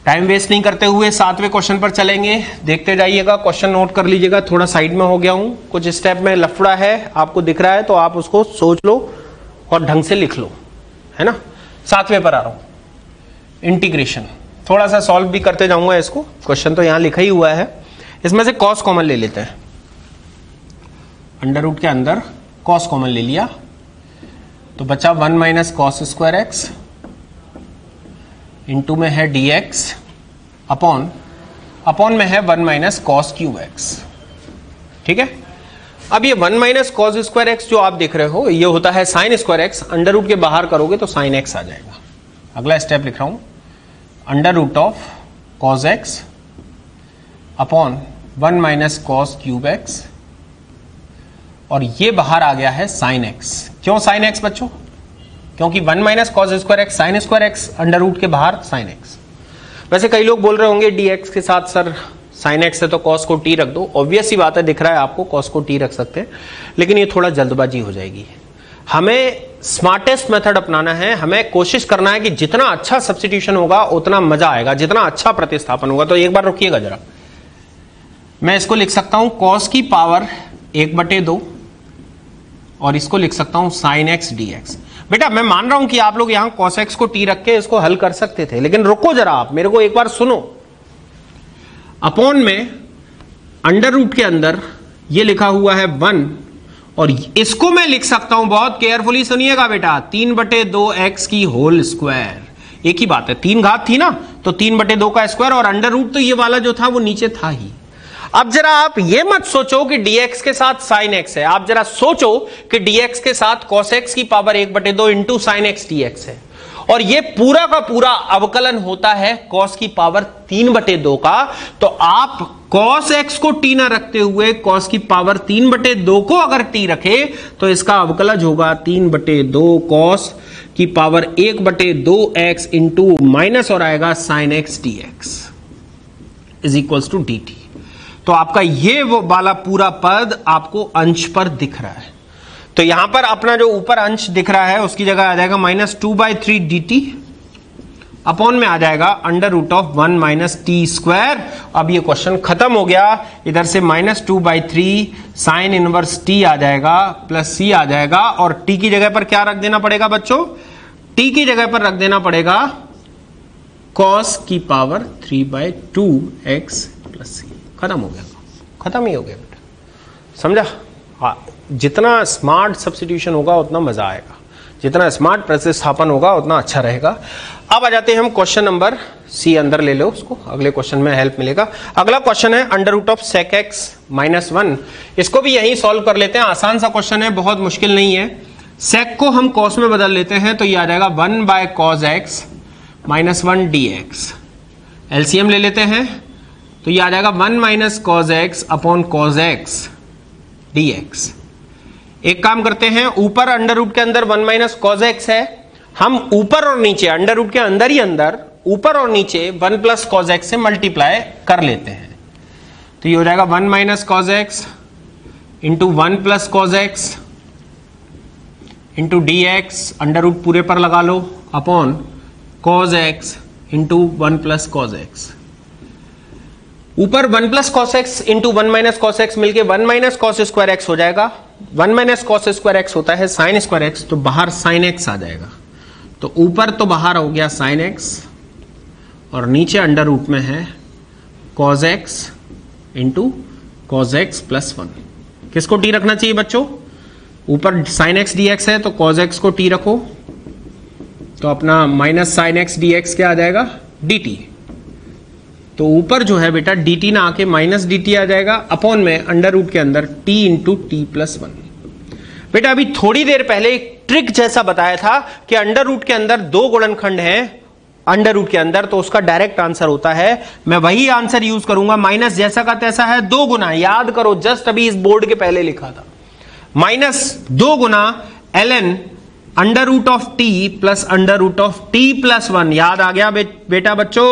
टाइम वेस्ट नहीं करते हुए 7वें क्वेश्चन पर चलेंगे, देखते जाइएगा, क्वेश्चन नोट कर लीजिएगा। थोड़ा साइड में हो गया हूं, कुछ स्टेप में लफड़ा है, आपको दिख रहा है तो आप उसको सोच लो और ढंग से लिख लो, है ना। 7वें पर आ रहा हूं, इंटीग्रेशन थोड़ा सा सॉल्व भी करते जाऊंगा इसको, क्वेश्चन तो यहां लिखा ही हुआ है। इसमें से कॉस कॉमन ले लेते हैं, अंडर रूट के अंदर कॉस कॉमन ले लिया, तो बचा 1 minus cos square x, into में है dx अपॉन में है 1 माइनस कॉस क्यूब एक्स। ठीक है, अब ये 1 माइनस कॉस स्क्वायर एक्स जो आप देख रहे हो, ये होता है sine square x, under root के बाहर करोगे तो साइन एक्स आ जाएगा। अगला स्टेप लिख रहा हूं, under root of cos x upon 1 minus cos cube x, और ये बाहर आ गया है साइन एक्स। क्यों साइन एक्स बच्चों, क्योंकि 1 minus cos square x sine square x, under root के बाहर साइन एक्स। वैसे कई लोग बोल रहे होंगे dx के साथ सर साइन एक्स है तो कॉस को t रख दो, ऑब्वियस सी बात है, दिख रहा है आपको, कॉस को t रख सकते हैं, लेकिन ये थोड़ा जल्दबाजी हो जाएगी। हमें स्मार्टेस्ट मेथड अपनाना है, हमें कोशिश करना है कि जितना अच्छा सब्स्टिट्यूशन होगा उतना मजा आएगा, जितना अच्छा प्रतिस्थापन होगा। तो एक बार रुकिएगा जरा, मैं इसको लिख सकता हूं कॉस की पावर 1/2, और इसको लिख सकता हूं साइन एक्स dx। बेटा मैं मान रहा हूं कि आप लोग यहां cos x को t रख के इसको हल कर सकते थे, लेकिन रुको जरा, आप मेरे को एक बार सुनो। अपॉन में अंडर रूट के अंदर ये लिखा हुआ है 1, और इसको मैं लिख सकता हूं, बहुत केयरफुली सुनिएगा बेटा, 3/2x की होल स्क्वायर। एक ही बात है, 3 घात थी ना, तो 3/2 का स्क्वायर, और अंडर रूट तो ये वाला जो था वो नीचे था ही। अब जरा आप ये मत सोचो कि dx के साथ sin x है, आप जरा सोचो कि dx के साथ cos x की power 1/2 into sine x dx है, और ये पूरा का पूरा अवकलन होता है cos की पावर 3/2 का। तो आप cos x को t ना रखते हुए cos की पावर 3/2 को अगर t रखे तो इसका अवकलज होगा 3/2 cos की पावर 1/2x इंटू माइनस और आएगा sin x dx is equals to dt। तो आपका ये वो वाला पूरा पद आपको अंश पर दिख रहा है। तो यहां पर अपना जो ऊपर अंश दिख रहा है उसकी जगह आ जाएगा -2/3 dt अपॉन में आ जाएगा √1 - t²। अब ये क्वेश्चन खत्म हो गया। इधर से -2/3 साइन इनवर्स t आ जाएगा प्लस c आ जाएगा और t की जगह पर क्या रख देना पड़ेगा बच्चों? t की जगह पर रख देना पड़ेगा cos की पावर 3/2x प्लस c। खत्म हो गया, खत्म ही हो गया बेटा, समझा? हाँ, जितना स्मार्ट सब्स्टिट्यूशन होगा उतना मजा आएगा, जितना स्मार्ट प्रतिस्थापन होगा उतना अच्छा रहेगा। अब आ जाते हैं हम क्वेश्चन नंबर सी, अंदर ले लो उसको, अगले क्वेश्चन में हेल्प मिलेगा। अगला क्वेश्चन है √sec x - 1। इसको भी यही सॉल्व कर लेते हैं, आसान सा क्वेश्चन है, बहुत मुश्किल नहीं है। sec को हम cos में बदल लेते हैं तो ये आ जाएगा 1/cos x - 1 dx। एलसीएम ले लेते हैं तो ये आ जाएगा 1 - cos x upon cos x dx। एक काम करते हैं, ऊपर अंडर रूट के अंदर 1 - cos x है, हम ऊपर और नीचे अंडर रूट के अंदर ही अंदर ऊपर और नीचे 1 + cos x से मल्टीप्लाई कर लेते हैं। तो ये हो जाएगा 1 - cos x into 1 + cos x into dx, under root पूरे पर लगा लो, upon cos x into 1 + cos x। ऊपर 1 + cos x into 1 - cos x मिलके 1 - cos² x हो जाएगा। 1 - cos² x होता है sin² x, तो बाहर sin x आ जाएगा। तो ऊपर तो बाहर हो गया sin x और नीचे अंडर रूट में है cos x into cos x + 1। किसको t रखना चाहिए बच्चों? ऊपर sin x dx है तो cos x को t रखो, तो अपना -sin x dx क्या आ जाएगा? dt। तो ऊपर जो है बेटा dt ना आके -dt आ जाएगा, अपॉन में अंडर रूट के अंदर t इंटू t + 1। बेटा अभी थोड़ी देर पहले एक ट्रिक जैसा बताया था कि अंडर रूट के अंदर 2 गुणनखंड हैं अंडर रूट के अंदर, तो उसका डायरेक्ट आंसर होता है, मैं वही आंसर यूज करूंगा, माइनस जैसा का तैसा है 2 गुना, याद करो जस्ट अभी इस बोर्ड के पहले लिखा था, -2 गुना ln √t प्लस √t + 1। याद आ गया बेटा बच्चों?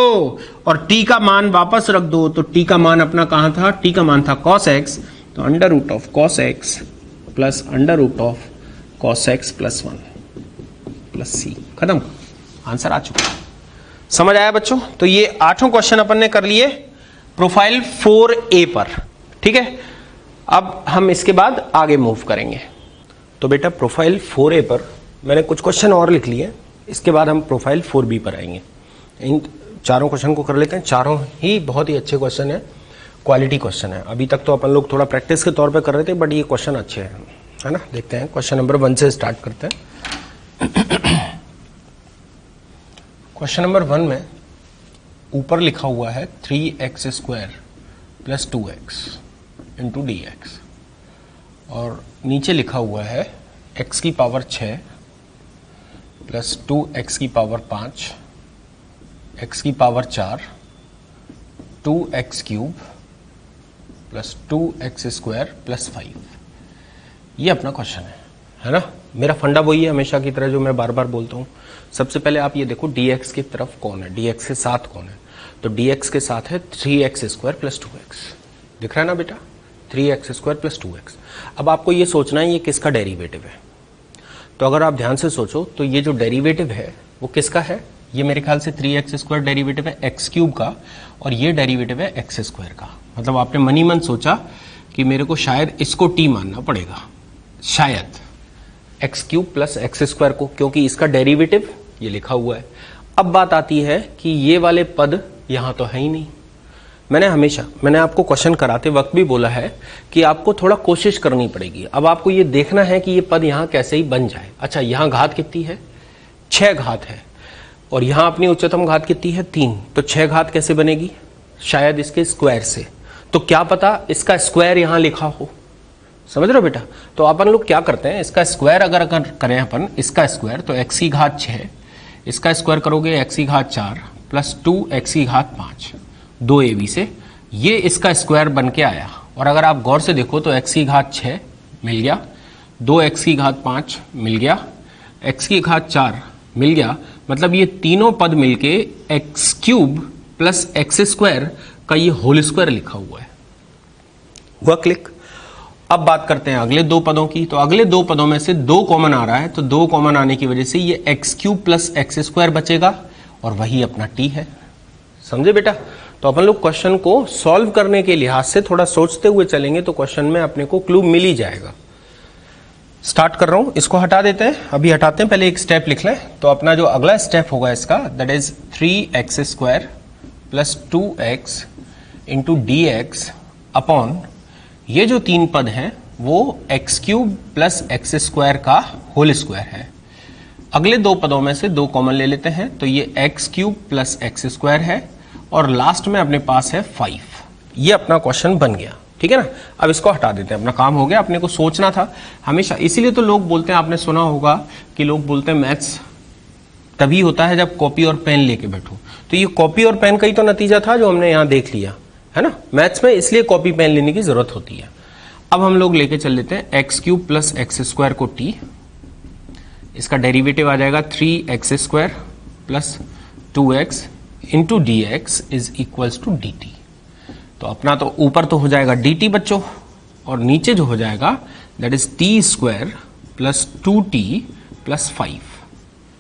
और t का मान वापस रख दो, तो t का मान अपना कहां था? t का मान था cos x, तो √cos x plus √cos x + 1 plus c। खत्म, आंसर आ चुका है। समझ आया बच्चों? तो ये 8 क्वेश्चन अपन ने कर लिए प्रोफाइल 4A पर, ठीक है। अब हम इसके बाद आगे मूव करेंगे। तो बेटा प्रोफाइल 4A पर मैंने कुछ क्वेश्चन और लिख लिए, इसके बाद हम प्रोफाइल 4B पर आएंगे। इन चारों क्वेश्चन को कर लेते हैं, चारों ही बहुत ही अच्छे क्वेश्चन हैं, क्वालिटी क्वेश्चन है। अभी तक तो अपन लोग थोड़ा प्रैक्टिस के तौर पे कर रहे थे, बट ये क्वेश्चन अच्छे हैं, है ना। देखते हैं, क्वेश्चन नंबर 1 से स्टार्ट करते हैं। क्वेश्चन नंबर 1 में ऊपर लिखा हुआ है 3x² + 2x इंटू dx, और नीचे लिखा हुआ है x की पावर 6 प्लस 2x की पावर 5, x की power 4, 2x³ plus 2x² plus 5। ये अपना क्वेश्चन है ना। मेरा फंडा वही है हमेशा की तरह जो मैं बार बार बोलता हूँ। सबसे पहले आप ये देखो dx की तरफ कौन है, dx के साथ कौन है, तो dx के साथ है 3x² प्लस 2x। दिख रहा है ना बेटा, 3x² प्लस 2x। अब आपको ये सोचना है ये किसका डेरिवेटिव है। तो अगर आप ध्यान से सोचो तो ये जो डेरिवेटिव है वो किसका है? ये मेरे ख्याल से 3x² डेरिवेटिव है x³ का, और ये डेरिवेटिव है x² का। मतलब आपने मनी मन सोचा कि मेरे को शायद इसको t मानना पड़ेगा, शायद x³ प्लस x² को, क्योंकि इसका डेरिवेटिव ये लिखा हुआ है। अब बात आती है कि ये वाले पद यहां तो है ही नहीं। मैंने आपको क्वेश्चन कराते वक्त भी बोला है कि आपको थोड़ा कोशिश करनी पड़ेगी। अब आपको ये देखना है कि ये पद यहां कैसे ही बन जाए। अच्छा, यहां घात कितनी है? 6 घात है, और यहां अपनी उच्चतम घात कितनी है? 3। तो 6 घात कैसे बनेगी? शायद इसके स्क्वायर से। तो क्या पता इसका स्क्वायर यहां लिखा हो। समझ रहे हो बेटा? तो अपन लोग क्या करते हैं, इसका स्क्वायर अगर करें अपन, इसका स्क्वायर, तो x की घात 6 इसका स्क्वायर करोगे x की घात 4 प्लस 2x की घात 5, 2ab से ये इसका स्क्वायर बन के आया। और अगर आप गौर से देखो तो x की घात 6 मिल गया, 2x की घात 5 मिल गया, x की घात 4 मिल गया, मतलब ये तीनों पद मिलके x cube plus x square का ये होल स्क्वायर लिखा हुआ है। हुआ क्लिक। अब बात करते हैं अगले दो पदों की। तो अगले दो पदों में से 2 कॉमन आ रहा है, तो 2 कॉमन आने की वजह से ये x cube plus x square बचेगा और वही अपना t है। समझे बेटा? तो अपन लोग क्वेश्चन को सॉल्व करने के लिहाज से थोड़ा सोचते हुए चलेंगे तो क्वेश्चन में अपने को क्लू मिल ही जाएगा। स्टार्ट कर रहा हूं, इसको हटा देते हैं, अभी हटाते हैं, पहले एक स्टेप लिख लें। तो अपना जो अगला स्टेप होगा इसका, that is 3x square plus 2x into D x upon ये जो 3 पद हैं वो x cube plus x square का होल स्क्वायर है। अगले 2 पदों में से 2 कॉमन ले लेते हैं, तो ये x cube plus x square है और लास्ट में अपने पास है 5। ये अपना क्वेश्चन बन गया, ठीक है ना। अब इसको हटा देते हैं, अपना काम हो गया। अपने को सोचना था हमेशा, इसीलिए तो लोग बोलते हैं, आपने सुना होगा कि लोग बोलते हैं मैथ्स तभी होता है जब कॉपी और पेन लेके बैठो। तो ये कॉपी और पेन का ही तो नतीजा था जो हमने यहाँ देख लिया है ना। मैथ्स में इसलिए कॉपी पेन लेने की जरूरत होती है। अब हम लोग लेके चल लेते हैं x cube plus x square को t, इसका डेरिवेटिव आ जाएगा 3x square plus 2x into D X is equals to D T. तो अपना तो ऊपर तो हो जाएगा dt बच्चों, और नीचे जो हो जाएगा that is t square plus 2t plus 5।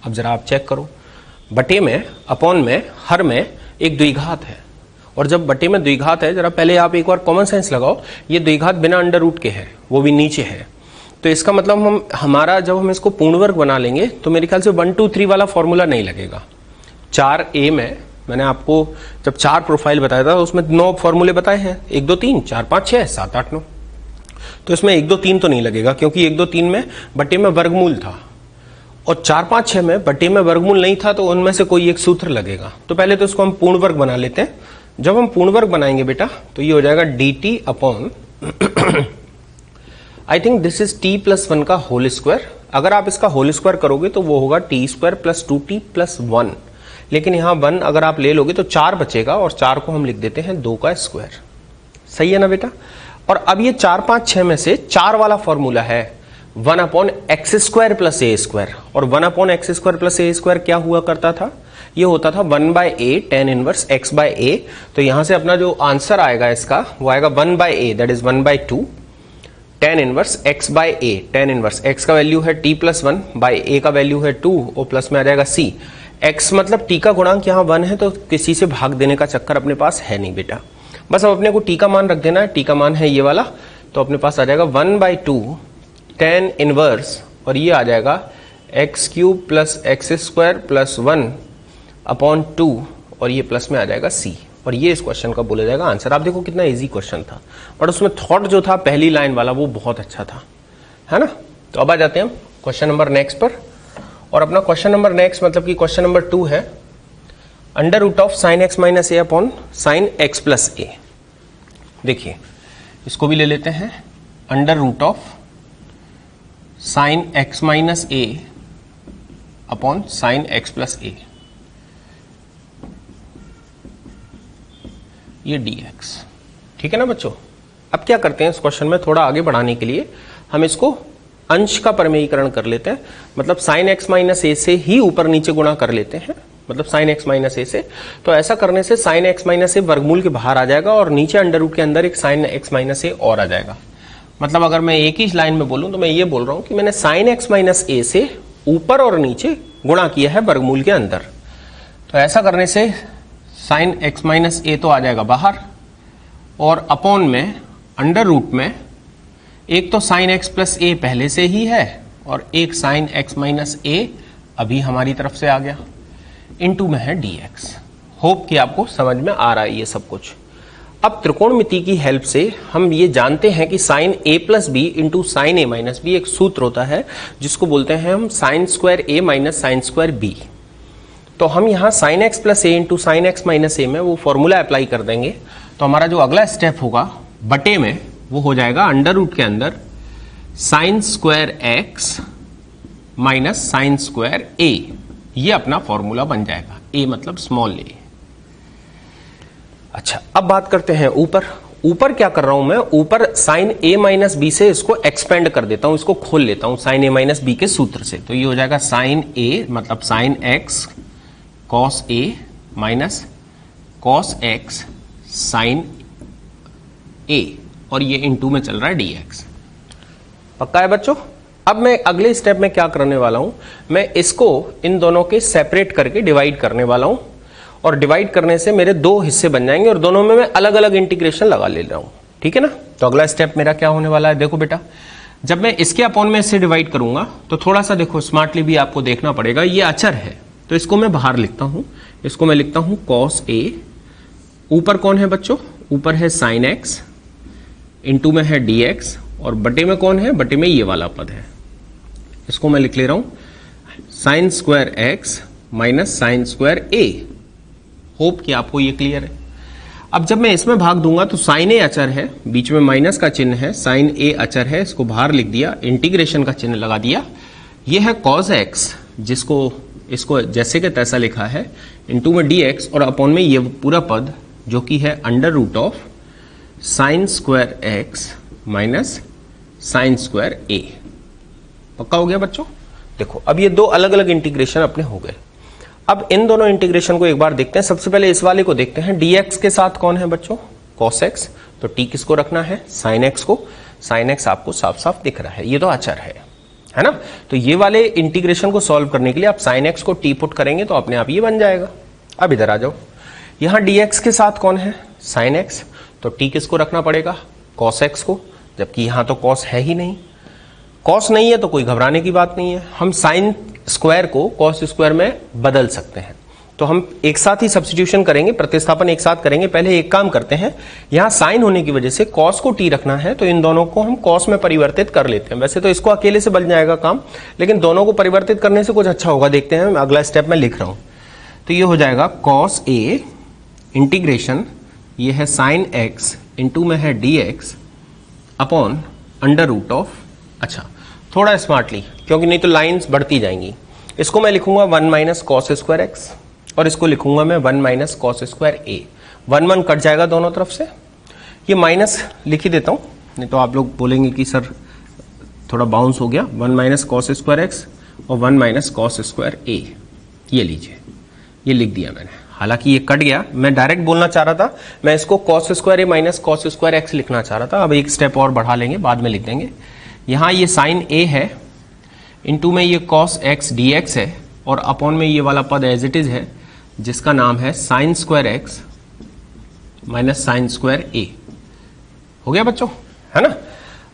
अब जरा आप चेक करो, बटे में, अपॉन में, हर में एक द्विघात है, और जब बटे में द्विघात है, जरा पहले आप एक बार कॉमन सेंस लगाओ, ये द्विघात बिना अंडर रूट के है, वो भी नीचे है। तो इसका मतलब हमारा जब हम इसको पूर्ण वर्ग बना लेंगे तो मेरे ख्याल से 1 2 3 वाला फॉर्मूला नहीं लगेगा। 4a में मैंने आपको जब 4 प्रोफाइल बताया था उसमें 9 फॉर्मूले बताए हैं, 1 2 3 4 5 6 7 8 9। तो इसमें 1 2 3 तो नहीं लगेगा, क्योंकि 1 2 3 में बटे में वर्गमूल था, और 4 5 6 में बटे में वर्गमूल नहीं था, तो उनमें से कोई एक सूत्र लगेगा। तो पहले तो इसको हम पूर्ण वर्ग बना लेते हैं। जब हम पूर्ण वर्ग बनाएंगे बेटा तो ये हो जाएगा dt upon I think this is t plus 1 का होल स्क्वायर। अगर आप इसका होल स्क्वायर करोगे तो वो होगा t square plus 2t plus 1, लेकिन यहां 1 अगर आप ले लोगे तो 4 बचेगा, और 4 को हम लिख देते हैं 2 का स्क्वायर। सही है ना बेटा? और अब ये 4 5 6 में से 4 वाला फॉर्मूला है 1 upon x square plus A square, और 1 upon x square plus A square क्या हुआ करता था? ये होता था 1 by A tan inverse x by A. तो यहां से अपना जो आंसर आएगा इसका वो आएगा 1 by A, that is 1 by 2 tan inverse x by A. Tan inverse x का वैल्यू है t प्लस 1 बाय ए का वैल्यू है 2, और प्लस में आ जाएगा c। x मतलब t का गुणांक यहाँ 1 है, तो किसी से भाग देने का चक्कर अपने पास है नहीं बेटा। बस अब अपने को t का मान रख देना है, t का मान है ये वाला, तो अपने पास आ जाएगा 1 बाय 2 टेन इनवर्स, और ये आ जाएगा x cube plus x square plus 1 upon 2, और ये प्लस में आ जाएगा c, और ये इस क्वेश्चन का बोला जाएगा आंसर। आप देखो कितना इजी क्वेश्चन था, बट उसमें थॉट जो था पहली लाइन वाला वो बहुत अच्छा था, है ना। तो अब आ जाते हैं हम क्वेश्चन नंबर नेक्स्ट पर, और अपना क्वेश्चन नंबर नेक्स्ट मतलब कि क्वेश्चन नंबर 2 है under root of sine X minus A upon sine X plus A. देखिए इसको भी ले लेते हैं, under root of sine X minus A upon sine X plus A, ये dx, ठीक है ना बच्चों। अब क्या करते हैं इस क्वेश्चन में, थोड़ा आगे बढ़ाने के लिए हम इसको अंश का परिमेयीकरण कर लेते हैं, मतलब साइन एक्स माइनस ए से ही ऊपर नीचे गुणा कर लेते हैं, मतलब साइन एक्स माइनस ए से। तो ऐसा करने से साइन एक्स माइनस ए वर्गमूल के बाहर आ जाएगा, और नीचे अंडर रूट के अंदर एक साइन एक्स माइनस ए और आ जाएगा। मतलब अगर मैं एक ही लाइन में बोलूं तो मैं ये बोल रहा हूं कि मैंने साइन एक्स माइनस ए से ऊपर और नीचे गुणा किया है वर्गमूल के अंदर। तो ऐसा करने से साइन एक्स माइनस ए तो आ जाएगा बाहर, और अपॉन में अंडर रूट में एक तो साइन एक्स प्लस ए पहले से ही है, और एक साइन एक्स माइनस ए अभी हमारी तरफ से आ गया, इनटू में है dx। होप कि आपको समझ में आ रहा है ये सब कुछ। अब त्रिकोणमिति की हेल्प से हम ये जानते हैं कि साइन ए प्लस बी इंटू साइन ए माइनस बी एक सूत्र होता है जिसको बोलते हैं हम साइन स्क्वायर ए माइनस साइन स्क्वायर बी। तो हम यहाँ साइन एक्स प्लस ए इंटू साइन एक्स माइनस ए में वो फॉर्मूला अप्लाई कर देंगे, तो हमारा जो अगला स्टेप होगा बटे में वो हो जाएगा अंडर रूट के अंदर sine square X minus sine square A ये अपना फॉर्मूला बन जाएगा, a मतलब स्मॉल a। अच्छा, अब बात करते हैं ऊपर। ऊपर क्या कर रहा हूं मैं, ऊपर साइन a माइनस बी से इसको एक्सपेंड कर देता हूं, इसको खोल लेता हूं साइन a माइनस बी के सूत्र से। तो ये हो जाएगा साइन a मतलब sine x cos a minus cos x sine a, और ये इनटू में चल रहा है dx। पक्का है बच्चों? अब मैं अगले स्टेप में क्या करने वाला हूं, मैं इसको इन दोनों के सेपरेट करके डिवाइड करने वाला हूं, और डिवाइड करने से मेरे दो हिस्से बन जाएंगे और दोनों में मैं अलग अलग इंटीग्रेशन लगा ले रहा हूं। ठीक है ना? तो अगला स्टेप मेरा क्या होने वाला है, देखो बेटा, जब मैं इसके अपॉन में इससे डिवाइड करूंगा तो थोड़ा सा देखो स्मार्टली भी आपको देखना पड़ेगा। ये अचर है तो इसको मैं बाहर लिखता हूं, इसको मैं लिखता हूं कॉस a। ऊपर कौन है बच्चों, ऊपर है साइन x, इंटू में है dx, और बटे में कौन है, बटे में ये वाला पद है, इसको मैं लिख ले रहा हूं sign square x minus sine square a। Hope कि आपको ये क्लियर है। अब जब मैं इसमें भाग दूंगा तो साइन a अचर है, बीच में माइनस का चिन्ह है, साइन a अचर है, इसको बाहर लिख दिया, इंटीग्रेशन का चिन्ह लगा दिया। ये है कॉस x, जिसको इसको जैसे के तैसा लिखा है, इंटू में dx, और अपॉन में ये पूरा पद जो कि है under root of sine square x minus sine square a। पक्का हो गया बच्चों? देखो अब ये दो अलग अलग इंटीग्रेशन अपने हो गए। अब इन दोनों इंटीग्रेशन को एक बार देखते हैं। सबसे पहले इस वाले को देखते हैं, dx के साथ कौन है बच्चों, cos x, तो t किसको रखना है, sin x को। sin x आपको साफ साफ दिख रहा है, ये तो अचर है ना? तो ये वाले इंटीग्रेशन को सॉल्व करने के लिए आप sin x को t पुट करेंगे तो अपने आप ये बन जाएगा। अब इधर आ जाओ, यहां dx के साथ कौन है, sin x, तो t किसको रखना पड़ेगा, cos x को, जबकि यहां तो cos है ही नहीं। cos नहीं है तो कोई घबराने की बात नहीं है, हम साइन स्क्वायर को कॉस स्क्वायर में बदल सकते हैं। तो हम एक साथ ही सब्स्टिट्यूशन करेंगे, प्रतिस्थापन एक साथ करेंगे। पहले एक काम करते हैं, यहां साइन होने की वजह से कॉस को टी रखना है, तो इन दोनों को हम कॉस में परिवर्तित कर लेते हैं। वैसे तो इसको अकेले से बन जाएगा काम, लेकिन दोनों को परिवर्तित करने से कुछ अच्छा होगा। देखते हैं, अगला स्टेप में लिख रहा हूं, तो ये हो जाएगा कॉस a इंटीग्रेशन, ये है साइन x, इंटू में है dx upon under root of. अच्छा, थोड़ा स्मार्टली, क्योंकि नहीं तो लाइंस बढ़ती जाएंगी। इसको मैं लिखूंगा 1 माइनस कॉस स्क्वायर एक्स, और इसको लिखूंगा मैं 1 माइनस कॉस स्क्वायर ए। 1 1 कट जाएगा दोनों तरफ से, ये माइनस लिख ही देता हूं, नहीं तो आप लोग बोलेंगे कि सर थोड़ा बाउंस हो गया। 1 माइनस कॉस स्क्वायर एक्स और 1 माइनस कॉस स्क्वायर ए, ये लीजिए, ये लिख दिया मैंने। हालांकि ये कट गया, मैं डायरेक्ट बोलना चाह रहा था, मैं इसको कॉस स्क्वायर ए माइनस कॉस स्क्वायर एक्स लिखना चाह रहा था। अब एक स्टेप और बढ़ा लेंगे, बाद में लिख देंगे। यहां ये साइन ए है, इनटू में ये कॉस एक्स dx है, और अपॉन में ये वाला पद एज इट इज है, जिसका नाम है sine square X minus sine square A. हो गया बच्चों, है ना?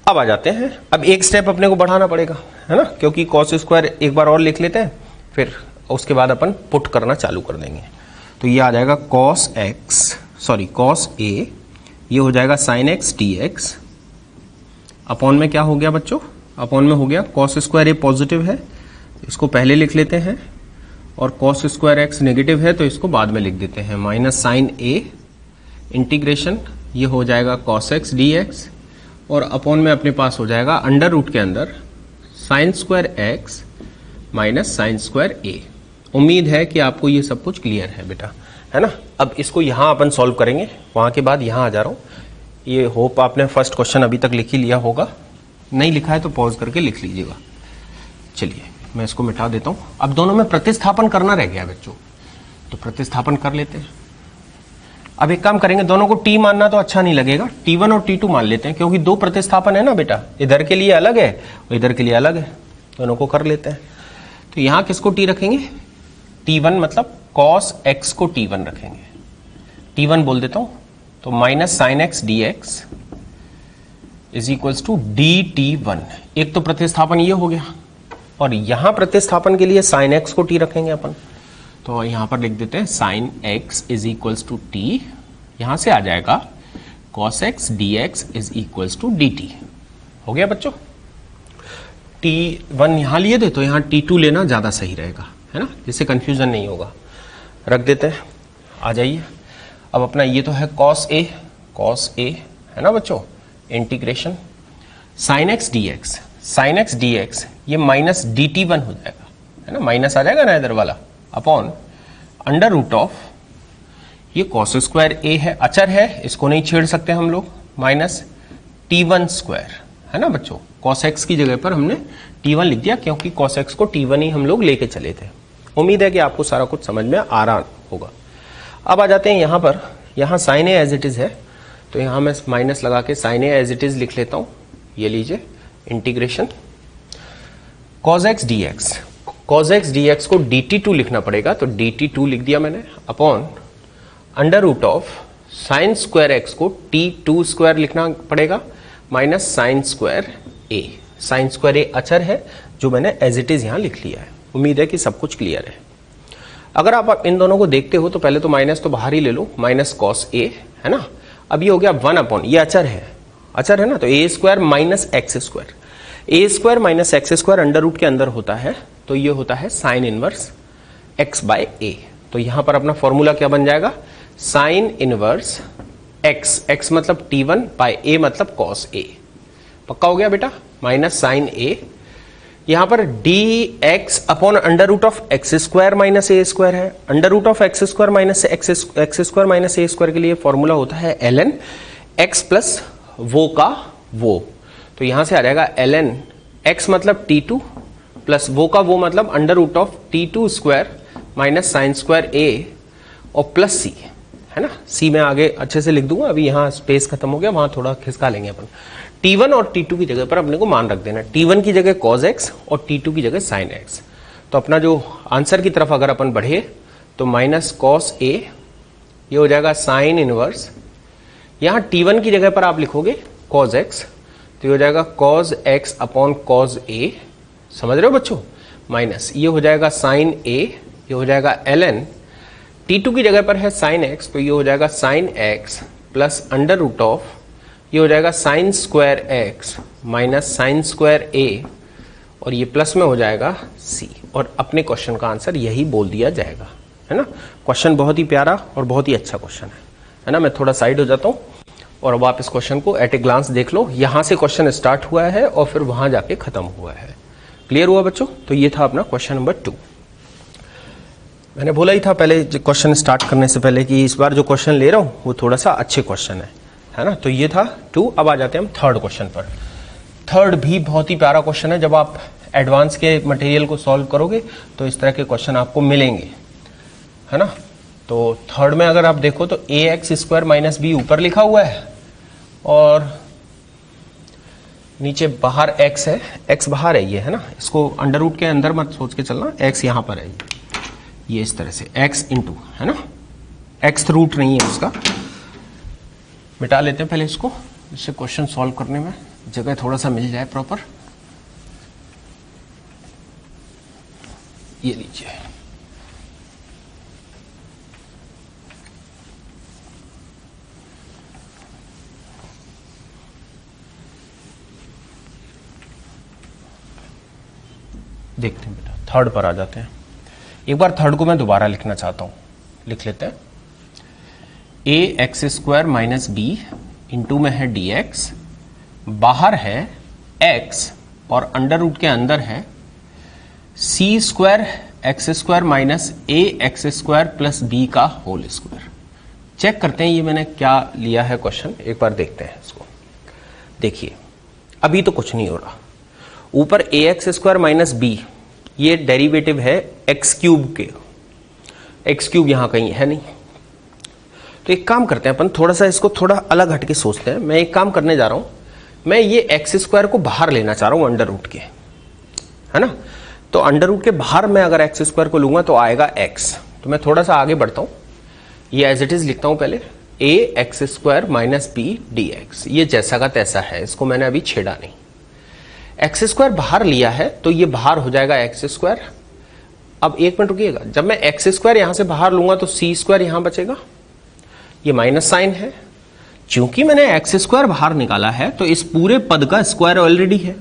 अब आ जाते हैं, अब एक स्टेप अपने को बढ़ाना पड़ेगा, है ना, क्योंकि कॉस स्क्वायर एक बार और लिख लेते हैं, फिर उसके बाद अपन पुट करना चालू कर देंगे। तो ये आ जाएगा कॉस ए, ये हो जाएगा साइन एक्स dx, अपॉन में क्या हो गया बच्चों, अपॉन में हो गया कॉस स्क्वायर ए पॉजिटिव है, इसको पहले लिख लेते हैं, और कॉस स्क्वायर एक्स नेगेटिव है तो इसको बाद में लिख देते हैं, माइनस साइन ए इंटीग्रेशन, ये हो जाएगा कॉस एक्स dx, और अपॉन में अपने पास हो जाएगा अंडर रूट के अंदर sine square X minus sine square A. उम्मीद है कि आपको ये सब कुछ क्लियर है बेटा, है ना? अब इसको यहां अपन सॉल्व करेंगे, वहां के बाद यहां आ जा रहा हूं। ये होप आपने फर्स्ट क्वेश्चन अभी तक लिख ही लिया होगा, नहीं लिखा है तो पॉज करके लिख लीजिएगा। चलिए मैं इसको मिटा देता हूं। अब दोनों में प्रतिस्थापन करना रह गया बच्चों, तो प्रतिस्थापन कर लेते हैं। अब एक काम करेंगे, दोनों को t मानना तो अच्छा नहीं लगेगा, t1 और t2 मान लेते हैं, क्योंकि दो प्रतिस्थापन है ना बेटा, इधर के लिए अलग है और इधर के लिए अलग है, दोनों को कर लेते हैं। तो यहां किसको t रखेंगे, t1 मतलब cos x को t1 रखेंगे, t1 बोल देता हूं, तो minus sine x dx is equals to dt1। एक तो प्रतिस्थापन ये हो गया, और यहां प्रतिस्थापन के लिए साइन एक्स को t रखेंगे अपन, तो यहां पर लिख देते हैं sine x is equals to t, यहां से आ जाएगा cos x dx is equals to dt। हो गया बच्चों? t1 यहां लिए थे तो यहां t2 लेना ज्यादा सही रहेगा, है ना, जिससे कंफ्यूजन नहीं होगा। रख देते हैं, आ जाइए। अब अपना ये तो है cos a, है ना बच्चों, integration sign x dx, sign x dx ये माइनस dt1 हो जाएगा, है ना, माइनस आ जाएगा ना इधर वाला, अपॉन अंडर रूट ऑफ, ये कॉस स्क्वायर ए है, अचर है, इसको नहीं छेड़ सकते हम लोग, माइनस T1 स्क्वायर, है ना बच्चों। कॉस एक्स की जगह पर हमने T1 लिख दिया क्योंकि कॉस एक्स को T1 ही हम लोग लेके चले थे। उम्मीद है कि आपको सारा कुछ समझ में आ रहा होगा। अब आ जाते हैं यहां पर, यहां sine A as it is है, तो यहां मैं माइनस लगा के sine A as it is लिख लेता हूं। ये लीजिए integration cos x dx, cos x dx को dt2 लिखना पड़ेगा, तो dt2 लिख दिया मैंने, upon under root of sine square x को T2 स्क्वायर लिखना पड़ेगा, minus sine square A. Sine square A अचर है जो मैंने एज इट इज यहां लिख लिया है। उम्मीद है कि सब कुछ क्लियर है। अगर आप इन दोनों को देखते हो तो पहले तो माइनस तो बाहर ही ले लो, माइनस कॉस ए, है ना। अब ये हो गया 1 अपॉन, ये अचर है ना, तो A square minus x square, A square minus x square under root के अंदर होता है, तो ये होता है sine inverse x by A. तो यहां पर अपना फॉर्मूला क्या बन जाएगा, साइन इनवर्स एक्स, एक्स मतलब T1 बाय ए मतलब कॉस ए। पक्का हो गया बेटा, माइनस साइन ए, यहां पर dx upon under root of x square minus A square है। Under root of x square minus x square minus A square के लिए फॉर्मूला होता है ln x प्लस वो का वो, तो यहां से आ जाएगा ln x मतलब T2 प्लस वो का वो मतलब under root of T2 square minus sine square a और प्लस c, है ना। c में आगे अच्छे से लिख दूंगा, अभी यहां स्पेस खत्म हो गया, वहां थोड़ा खिसका लेंगे अपन। T1 और T2 की जगह पर अपने को मान रख देना, T1 की जगह cos x और T2 की जगह sin x। तो अपना जो आंसर की तरफ अगर अपन बढ़े तो माइनस कॉस ए, ये हो जाएगा साइन इनवर्स, यहां T1 की जगह पर आप लिखोगे cos x, तो ये हो जाएगा cos x upon cos a, समझ रहे हो बच्चों, माइनस ये हो जाएगा साइन a, ये हो जाएगा ln T2 की जगह पर है साइन x, तो ये हो जाएगा sine x plus under root of, ये हो जाएगा sine square X minus sine square A, और ये प्लस में हो जाएगा c, और अपने क्वेश्चन का आंसर यही बोल दिया जाएगा, है ना। क्वेश्चन बहुत ही प्यारा और बहुत ही अच्छा क्वेश्चन है ना। मैं थोड़ा साइड हो जाता हूँ और अब आप इस क्वेश्चन को एट ए ग्लांस देख लो। यहां से क्वेश्चन स्टार्ट हुआ है और फिर वहां जाके खत्म हुआ है। क्लियर हुआ बच्चों। तो ये था अपना क्वेश्चन नंबर 2। मैंने बोला ही था पहले क्वेश्चन स्टार्ट करने से पहले कि इस बार जो क्वेश्चन ले रहा हूं वो थोड़ा सा अच्छे क्वेश्चन है ना। तो ये था 2। अब आ जाते हैं हम थर्ड क्वेश्चन पर। थर्ड भी बहुत ही प्यारा क्वेश्चन है। जब आप एडवांस के मटेरियल को सॉल्व करोगे तो इस तरह के क्वेश्चन आपको मिलेंगे, है ना। तो थर्ड में अगर आप देखो तो a x square minus B ऊपर लिखा हुआ है और नीचे बाहर x है, x बाहर है ये, है ना। इसको अंडर रूट के अंदर मत सोच के चलना, x यहां पर है ये इस तरह से x इंटू, है ना, x रूट नहीं है उसका। मिटा लेते हैं पहले इसको, इससे क्वेश्चन सॉल्व करने में जगह थोड़ा सा मिल जाए प्रॉपर। ये लीजिए, देखते हैं बेटा, थर्ड पर आ जाते हैं। एक बार थर्ड को मैं दोबारा लिखना चाहता हूं, लिख लेते हैं। A x square minus B into में है डी एक्स, बाहर है एक्स और अंडर रूट के अंदर है सी square X square minus a x square plus B का होल स्क्वायर। चेक करते हैं ये मैंने क्या लिया है क्वेश्चन, एक बार देखते हैं इसको। देखिए अभी तो कुछ नहीं हो रहा। ऊपर ए एक्स स्क्वायर माइनस बी, ये डेरिवेटिव है एक्स क्यूब के, एक्स क्यूब यहां कहीं है नहीं। तो एक काम करते हैं अपन, थोड़ा सा इसको थोड़ा अलग हटके सोचते हैं। मैं एक काम करने जा रहा हूं, मैं ये एक्स स्क्वायर को बाहर लेना चाह रहा हूं अंडर रूट के, है ना। तो अंडर रूट के बाहर मैं अगर एक्स स्क्वायर को लूंगा तो आएगा एक्स। तो मैं थोड़ा सा आगे बढ़ता हूं, ये एज इट इज लिखता हूं पहले, A x square minus B D x. ये जैसा का तैसा है, इसको मैंने अभी छेड़ा नहीं। एक्स स्क्वायर बाहर लिया है तो ये बाहर हो जाएगा एक्स स्क्वायर। अब एक मिनट रुकिएगा, जब मैं एक्स स्क्वायर यहां से बाहर लूंगा तो सी स्क्वायर यहां बचेगा, ये माइनस साइन है। चूंकि मैंने एक्स स्क्वायर बाहर निकाला है तो इस पूरे पद का स्क्वायर ऑलरेडी है,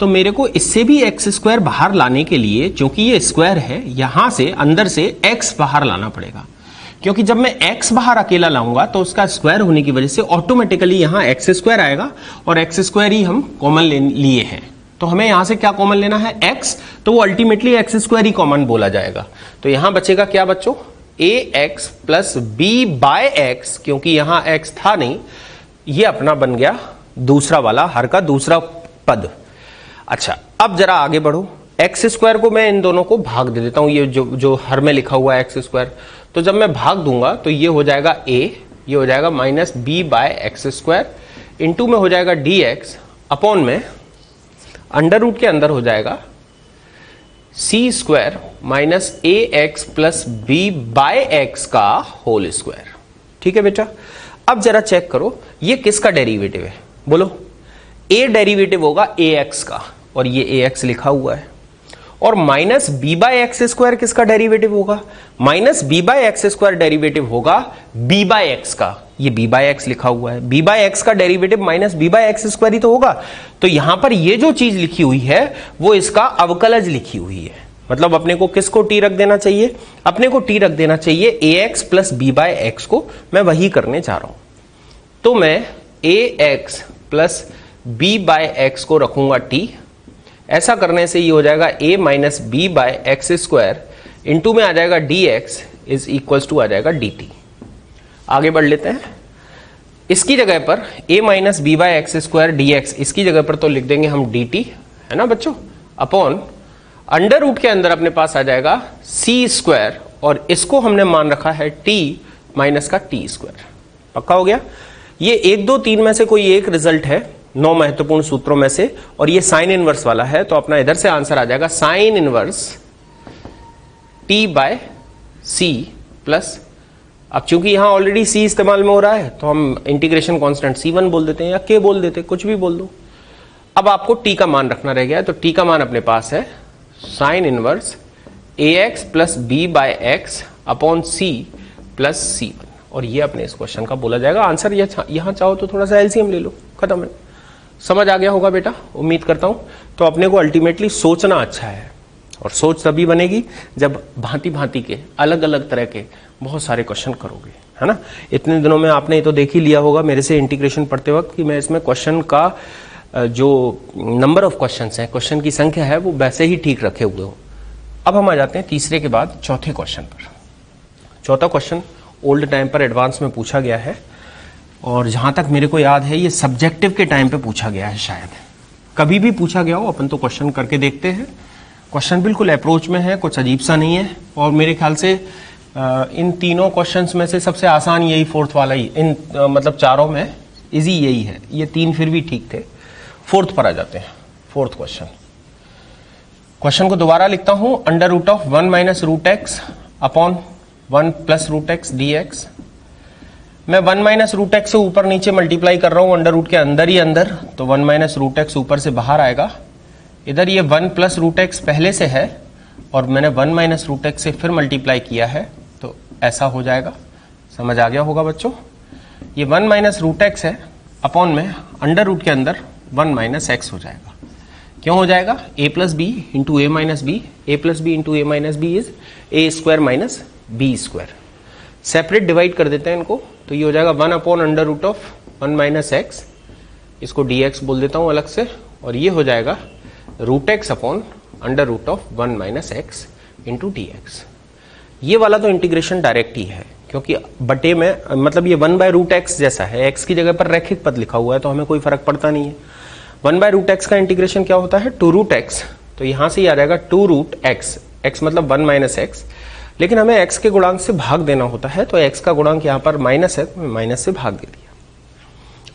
तो मेरे को इससे भी एक्स स्क्वायर बाहर लाने के लिए, क्योंकि ये स्क्वायर है, यहां से अंदर से एक्स बाहर लाना पड़ेगा। क्योंकि जब मैं x बाहर अकेला लाऊंगा तो उसका स्क्वायर होने की वजह से ऑटोमेटिकली यहां एक्स स्क्वायर आएगा और एक्स स्क्वायर ही हम कॉमन लिए हैं, तो हमें यहां से क्या कॉमन लेना है, x, तो वो अल्टीमेटली एक्स स्क्वायर ही कॉमन बोला जाएगा। तो यहां बचेगा क्या बच्चों, ax plus b by x, क्योंकि यहां x था नहीं, ये अपना बन गया दूसरा वाला हर का दूसरा पद। अच्छा अब जरा आगे बढ़ो, एक्स स्क्वायर को मैं इन दोनों को भाग दे देता हूं, ये जो हर में लिखा हुआ है एक्स स्क्वायर, तो जब मैं भाग दूंगा तो ये हो जाएगा a, ये हो जाएगा minus b by x square, into में हो जाएगा dx, अपॉन में अंडर रूट के अंदर हो जाएगा c square minus a x plus b by x का होल स्क्वायर। ठीक है बेटा, अब जरा चेक करो ये किसका डेरिवेटिव है, बोलो। a डेरिवेटिव होगा ax का, और ये ax लिखा हुआ है, और minus b by x square किसका डेरिवेटिव होगा, minus b by x square derivative होगा बी बाय एक्स का, ये बी बाय एक्स लिखा हुआ है, बी बाय एक्स का derivative minus b by x square ही तो होगा। तो यहां पर ये जो चीज लिखी हुई है वो इसका अवकलज लिखी हुई है, मतलब अपने को किसको टी रख देना चाहिए, अपने को टी रख देना चाहिए a x plus b by x को, मैं वही करने जा रहा हूं। तो मैं a x plus b by x को रखूंगा टी, ऐसा करने से ये हो जाएगा a minus b by x square, into में आ जाएगा dx इज इक्वल्स टू आ जाएगा dt। आगे बढ़ लेते हैं, इसकी जगह पर a minus b by x square dx, इसकी जगह पर तो लिख देंगे हम dt, है ना बच्चों, अपॉन अंडर रूट के अंदर अपने पास आ जाएगा c स्क्वायर, और इसको हमने मान रखा है t माइनस का t स्क्वायर। पक्का हो गया, ये 1 2 3 में से कोई एक रिजल्ट है 9 महत्वपूर्ण सूत्रों में से, और ये साइन इनवर्स वाला है, तो अपना इधर से आंसर आ जाएगा sine inverse t by c plus, अब चूंकि यहां ऑलरेडी c इस्तेमाल में हो रहा है तो हम इंटीग्रेशन कांस्टेंट c1 बोल देते हैं या k बोल देते हैं, कुछ भी बोल दो। अब आपको t का मान रखना रह गया है, तो t का मान अपने पास है sine inverse ax plus b by x upon c plus c1, और ये अपने इस क्वेश्चन का बोला जाएगा आंसर। यहां चाहो तो थोड़ा सा एलसीएम ले लो, खत्म है। समझ आ गया होगा बेटा, उम्मीद करता हूं। तो अपने को अल्टीमेटली सोचना अच्छा है, और सोच तभी बनेगी जब भांति भांति के अलग अलग तरह के बहुत सारे क्वेश्चन करोगे, है ना। इतने दिनों में आपने तो देख ही लिया होगा मेरे से इंटीग्रेशन पढ़ते वक्त कि मैं इसमें क्वेश्चन का जो नंबर ऑफ क्वेश्चन है, क्वेश्चन की संख्या है, वो वैसे ही ठीक रखे हुए हो। अब हम आ जाते हैं तीसरे के बाद चौथे क्वेश्चन पर। चौथा क्वेश्चन ओल्ड टाइम पर एडवांस में पूछा गया है, और जहां तक मेरे को याद है ये सब्जेक्टिव के टाइम पे पूछा गया है, शायद कभी भी पूछा गया हो, अपन तो क्वेश्चन करके देखते हैं। क्वेश्चन बिल्कुल अप्रोच में है, कुछ अजीब सा नहीं है, और मेरे ख्याल से इन तीनों क्वेश्चंस में से सबसे आसान यही फोर्थ वाला ही, इन मतलब चारों में इजी यही है। ये 3 फिर भी ठीक थे। फोर्थ पर आ जाते हैं, फोर्थ क्वेश्चन। क्वेश्चन को दोबारा लिखता हूं, under root of 1 minus root x upon 1 plus root x d x. मैं 1 माइनस रूट एक्स से ऊपर नीचे मल्टीप्लाई कर रहा हूं अंडर रूट के अंदर ही अंदर, तो 1 माइनस रूट एक्स ऊपर से बाहर आएगा। इधर ये 1 प्लस रूट एक्स पहले से है, और मैंने 1 माइनस रूट एक्स से फिर मल्टीप्लाई किया है, तो ऐसा हो जाएगा। समझ आ गया होगा बच्चों, ये 1 माइनस रूट एक्स है, अपॉन में अंडर रूट के अंदर 1 माइनस एक्स हो जाएगा। क्यों हो जाएगा, a plus b into a minus b, a plus b into a minus b is a square minus b square. Separate divide कर देते हैं इनको, तो ये हो जाएगा 1 upon under root of 1 minus x, इसको dx बोल देता हूं अलग से, और ये हो जाएगा root x upon under root of 1 minus x into D x. ये वाला तो इंटीग्रेशन डायरेक्ट ही है, क्योंकि बटे में मतलब ये 1 बाय रूट एक्स जैसा है, x की जगह पर रैखिक पद लिखा हुआ है तो हमें कोई फर्क पड़ता नहीं है। 1 बाय रूट एक्स का इंटीग्रेशन क्या होता है, 2 रूट एक्स, तो यहां से ही आ जाएगा 2 रूट एक्स, एक्स मतलब 1 माइनस एक्स, लेकिन हमें x के गुणांक से भाग देना होता है, तो x का गुणांक यहाँ पर माइनस है, तो मैं माइनस से भाग दे दिया।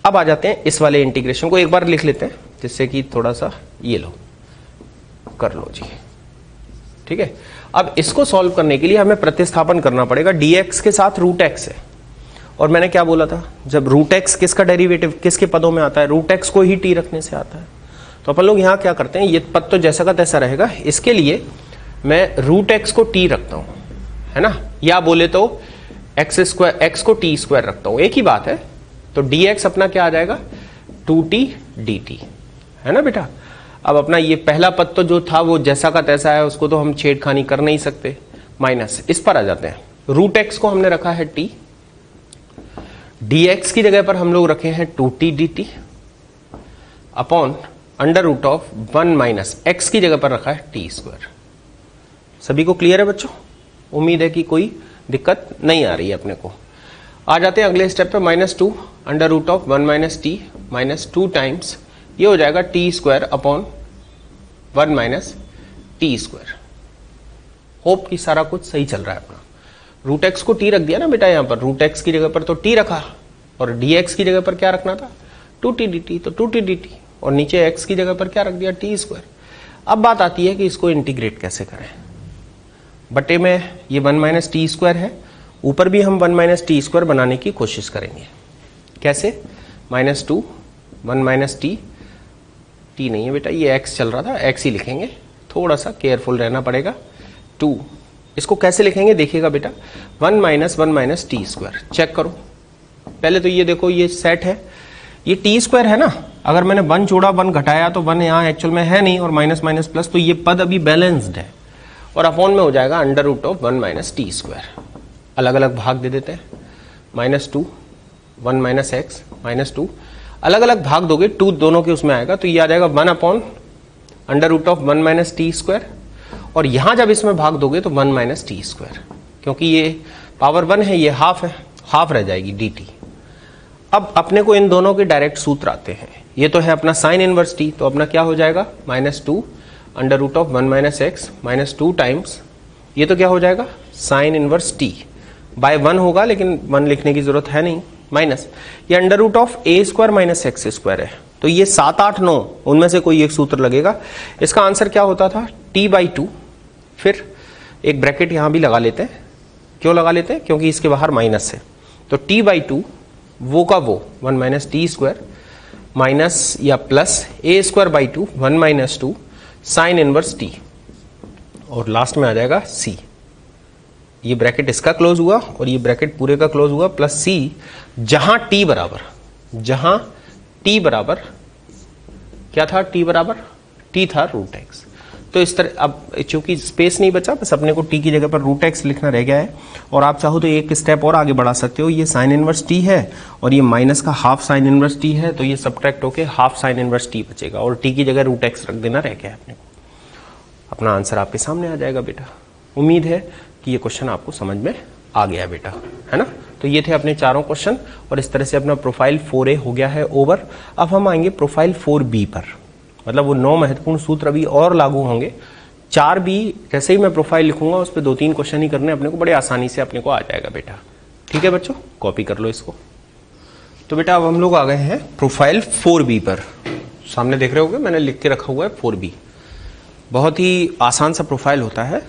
अब आ जाते हैं इस वाले इंटीग्रेशन को, एक बार लिख लेते हैं जिससे कि थोड़ा सा ये लो कर लो जी, ठीक है। अब इसको सॉल्व करने के लिए हमें प्रतिस्थापन करना पड़ेगा, dx के साथ रूट एक्स है, और मैंने क्या बोला था, जब रूट एक्स किसका डेरिवेटिव किसके पदों में आता है, रूट एक्स को ही t रखने से आता है। तो अपन लोग यहाँ क्या करते हैं, ये पद तो जैसा का तैसा रहेगा, इसके मैं रूट एक्स को t रखता हूं, है ना, या बोले तो एक्स स्क्वायर, एक्स को टी स्क्वायर रखता हूं, एक ही बात है। तो dx अपना क्या आ जाएगा, 2t dt, है ना बेटा। अब अपना ये पहला पद तो जो था वो जैसा का तैसा है, उसको तो हम छेड़खानी कर नहीं सकते, माइनस। इस पर आ जाते हैं, रूट एक्स को हमने रखा है t, dx की जगह पर हम लोग रखे हैं 2t dt upon under root of 1 minus x की जगह पर रखा है टी स्क्वायर। सभी को क्लियर है बच्चों? उम्मीद है कि कोई दिक्कत नहीं आ रही है अपने को। आ जाते हैं अगले स्टेप पे, -2 under root of 1 minus t minus 2 times ये हो जाएगा t square upon 1 minus t square. Hope कि सारा कुछ सही चल रहा है अपना। रूट एक्स को टी रख दिया ना बेटा, यहां पर रूट एक्स की जगह पर तो टी रखा और डी एक्स की जगह पर क्या रखना था 2t dt, तो 2t dt और नीचे x की जगह पर क्या रख दिया टी स्क्वायर। अब बात आती है कि इसको इंटीग्रेट कैसे करें। बटे में ये 1 माइनस टी स्क्वायर है, ऊपर भी हम 1 माइनस टी स्क्वायर बनाने की कोशिश करेंगे। कैसे? -2 1 माइनस टी, टी नहीं है बेटा ये x चल रहा था, x ही लिखेंगे, थोड़ा सा केयरफुल रहना पड़ेगा। 2 इसको कैसे लिखेंगे देखिएगा बेटा, 1 माइनस टी स्क्वायर। चेक करो पहले तो ये देखो, ये सेट है, ये टी स्क्वायर है ना, अगर मैंने 1 जोड़ा 1 घटाया तो 1 यहाँ एक्चुअल में है नहीं, और माइनस माइनस प्लस, तो ये पद अभी बैलेंस्ड है और अपॉन में हो जाएगा under root of 1 minus t square. अलग अलग भाग दे देते हैं, -2 1 माइनस एक्स -2, अलग अलग भाग दोगे 2 दोनों के उसमें आएगा, तो ये आ जाएगा 1 upon under root of 1 minus t square, और यहां जब इसमें भाग दोगे तो 1 माइनस टी स्क्वायर, क्योंकि ये पावर 1 है, ये हाफ है, हाफ रह जाएगी dt। अब अपने को इन दोनों के डायरेक्ट सूत्र आते हैं। ये तो है अपना साइन इनवर्स टी, तो अपना क्या हो जाएगा -2 under root of 1 minus x -2 times, ये तो क्या हो जाएगा साइन इनवर्स टी बाय 1 होगा, लेकिन 1 लिखने की जरूरत है नहीं, माइनस ये under root of a square minus x square है, तो ये 7 8 9 उनमें से कोई एक सूत्र लगेगा। इसका आंसर क्या होता था t/2, फिर एक ब्रैकेट यहां भी लगा लेते हैं। क्यों लगा लेते हैं? क्योंकि इसके बाहर माइनस है, तो t/2 वो का वो 1 माइनस टी स्क्वायर माइनस या plus a square by 2 1 minus 2 sine inverse T, और लास्ट में आ जाएगा c। ये ब्रैकेट इसका क्लोज हुआ और ये ब्रैकेट पूरे का क्लोज हुआ, प्लस c, जहां t बराबर क्या था, t बराबर t था रूट एक्स। तो इस तरह, अब चूंकि स्पेस नहीं बचा, बस अपने को t की जगह पर रूट एक्स लिखना रह गया है, और आप चाहो तो एक स्टेप और आगे बढ़ा सकते हो। ये साइन इनवर्स t है और ये माइनस का हाफ साइन इनवर्स t है, तो ये सब्ट्रैक्ट होके हाफ साइन इनवर्स t बचेगा, और t की जगह रूट एक्स रख देना रह गया है अपने को। अपना आंसर आपके सामने आ जाएगा बेटा। उम्मीद है कि ये क्वेश्चन आपको समझ में आ गया बेटा, है ना। तो ये थे अपने चारों क्वेश्चन, और इस तरह से अपना प्रोफाइल 4A हो गया है ओवर। अब हम आएंगे प्रोफाइल 4B पर, मतलब वो 9 महत्वपूर्ण सूत्र अभी और लागू होंगे। 4B जैसे ही मैं प्रोफाइल लिखूंगा उस पर 2-3 क्वेश्चन ही करने अपने को, बड़े आसानी से अपने को आ जाएगा बेटा। ठीक है बच्चों, कॉपी कर लो इसको। तो बेटा अब हम लोग आ गए हैं प्रोफाइल 4B पर। सामने देख रहे होगे मैंने लिख के रखा हुआ है 4B। बहुत ही आसान सा प्रोफाइल होता है।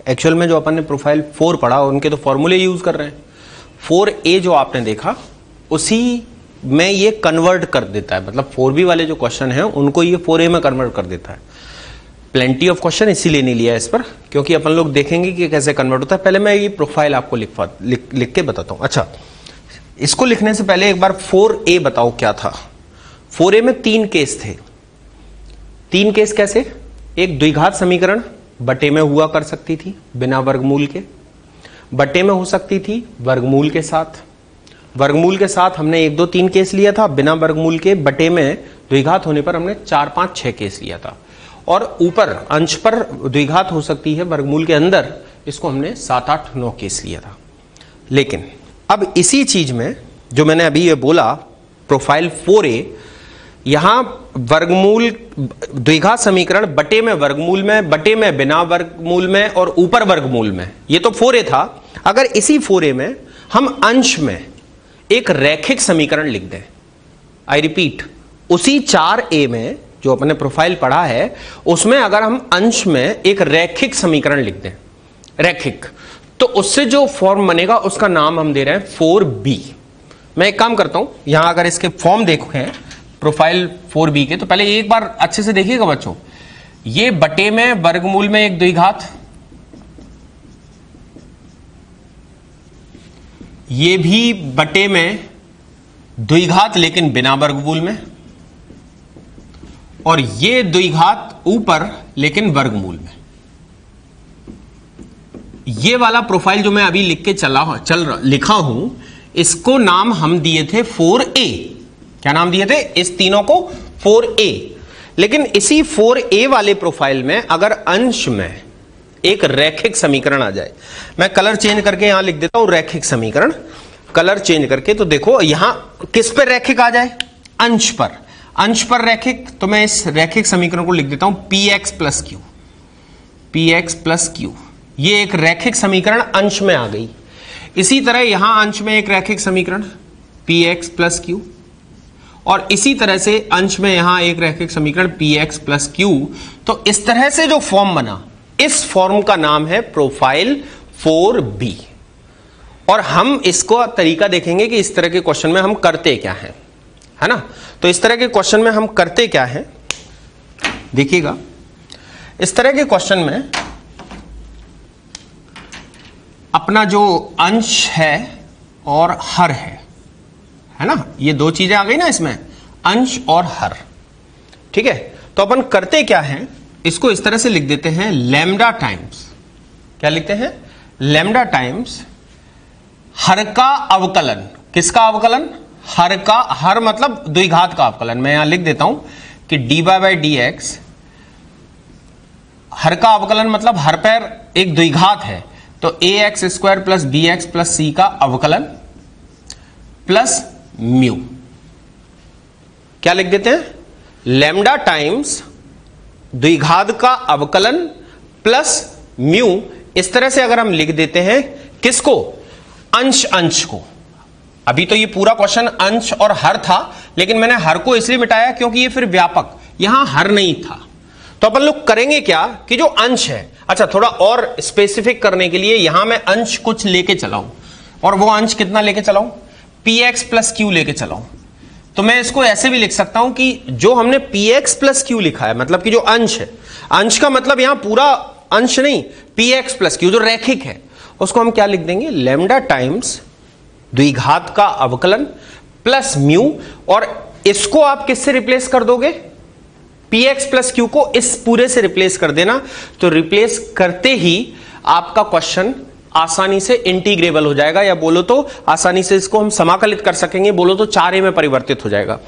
एक्चुअल में जो अपन ने प्रोफाइल 4 पढ़ा उनके तो फॉर्मूले यूज कर रहे हैं। 4A जो आपने देखा उसी में ये कन्वर्ट कर देता है, मतलब 4B वाले जो क्वेश्चन हैं उनको ये 4A में कन्वर्ट कर देता है। प्लेंटी ऑफ क्वेश्चन इसीलिए नहीं लिया इस पर, क्योंकि अपन लोग देखेंगे कि कैसे कन्वर्ट होता है। पहले मैं ये प्रोफाइल आपको लिख के बताता हूं। अच्छा, इसको लिखने से पहले एक बार 4A बताओ क्या था। 4A में 3 केस थे। 3 केस कैसे? एक द्विघात समीकरण बटे में हुआ कर सकती थी बिना वर्गमूल के, बटे में हो सकती थी वर्गमूल के साथ। वर्गमूल के साथ हमने 1 2 3 केस लिया था, बिना वर्गमूल के बटे में द्विघात होने पर हमने 4 5 6 केस लिया था, और ऊपर अंश पर द्विघात हो सकती है वर्गमूल के अंदर, इसको हमने 7 8 9 केस लिया था। लेकिन अब इसी चीज में जो मैंने अभी ये बोला प्रोफाइल 4A, यहां वर्गमूल द्विघात समीकरण बटे में वर्गमूल में, बटे में बिना वर्गमूल में और ऊपर वर्गमूल में, ये तो 4A था। अगर इसी 4A में हम अंश में एक रैखिक समीकरण लिख दें, आई रिपीट, उसी 4A में जो अपने प्रोफाइल पढ़ा है उसमें अगर हम अंश में एक रैखिक समीकरण लिख दें, रैखिक, तो उससे जो फॉर्म बनेगा उसका नाम हम दे रहे हैं 4B। मैं एक काम करता हूं, यहां अगर इसके फॉर्म देखें प्रोफाइल 4B के, तो पहले एक बार अच्छे से देखिएगा बच्चों। ये बटे में वर्गमूल में एक द्विघात, ये भी बटे में द्विघात लेकिन बिना वर्गमूल में, और ये द्विघात ऊपर लेकिन वर्गमूल में। ये वाला प्रोफाइल जो मैं अभी लिख के लिखा हूं, इसको नाम हम दिए थे 4A। क्या नाम दिए थे इस तीनों को? 4A। लेकिन इसी 4a वाले प्रोफाइल में अगर अंश में एक रैखिक समीकरण आ जाए, मैं कलर चेंज करके यहां लिख देता हूं रैखिक समीकरण, कलर चेंज करके, तो देखो यहां किस पर रैखिक आ जाए, अंश पर, अंश पर रैखिक, तो मैं इस रैखिक समीकरण को लिख देता हूं px plus Q, px plus Q, ये एक रैखिक समीकरण अंश में आ गई। इसी तरह यहां अंश में एक रैखिक समीकरण px प्लस क्यू, और इसी तरह से अंश में यहां एक रैखिक समीकरण px प्लस क्यू। तो इस तरह से जो फॉर्म बना, इस फॉर्म का नाम है प्रोफाइल 4b। और हम इसको तरीका देखेंगे कि इस तरह के क्वेश्चन में हम करते क्या हैं, है ना। तो इस तरह के क्वेश्चन में हम करते क्या हैं, देखिएगा। इस तरह के क्वेश्चन में अपना जो अंश है और हर है ना, ये दो चीजें आ गई ना इसमें, अंश और हर, ठीक है। तो अपन करते क्या हैं, इसको इस तरह से लिख देते हैं लैम्डा टाइम्स, क्या लिखते हैं, लैम्डा टाइम्स हर का अवकलन। किसका अवकलन, हर का, हर मतलब द्विघात का अवकलन। मैं यहां लिख देता हूं कि dy बाई डी एक्स, हर का अवकलन मतलब हर पर एक द्विघात है, तो a x square plus b x plus c का अवकलन प्लस म्यू, क्या लिख देते हैं, लैम्डा टाइम्स द्विघात का अवकलन प्लस म्यू। इस तरह से अगर हम लिख देते हैं किसको, अंश, अंश को। अभी तो ये पूरा क्वेश्चन अंश और हर था, लेकिन मैंने हर को इसलिए मिटाया क्योंकि ये फिर व्यापक, यहां हर नहीं था। तो अपन लोग करेंगे क्या कि जो अंश है, अच्छा थोड़ा और स्पेसिफिक करने के लिए यहां मैं अंश कुछ लेके चलाऊं, और वो अंश कितना लेके चलाऊं, px प्लस क्यू लेके चलाऊं। तो मैं इसको ऐसे भी लिख सकता हूं कि जो हमने px प्लस क्यू लिखा है, मतलब कि जो अंश है, अंश का मतलब यहां पूरा अंश नहीं, px प्लस क्यू जो रैखिक है, उसको हम क्या लिख देंगे, लैम्डा टाइम्स द्विघात का अवकलन प्लस म्यू। और इसको आप किससे रिप्लेस कर दोगे, px प्लस क्यू को इस पूरे से रिप्लेस कर देना। तो रिप्लेस करते ही आपका क्वेश्चन आसानी से इंटीग्रेबल हो जाएगा, या बोलो तो आसानी से इसको हम समाकलित कर सकेंगे, बोलो तो 4a में परिवर्तित हो जाएगा।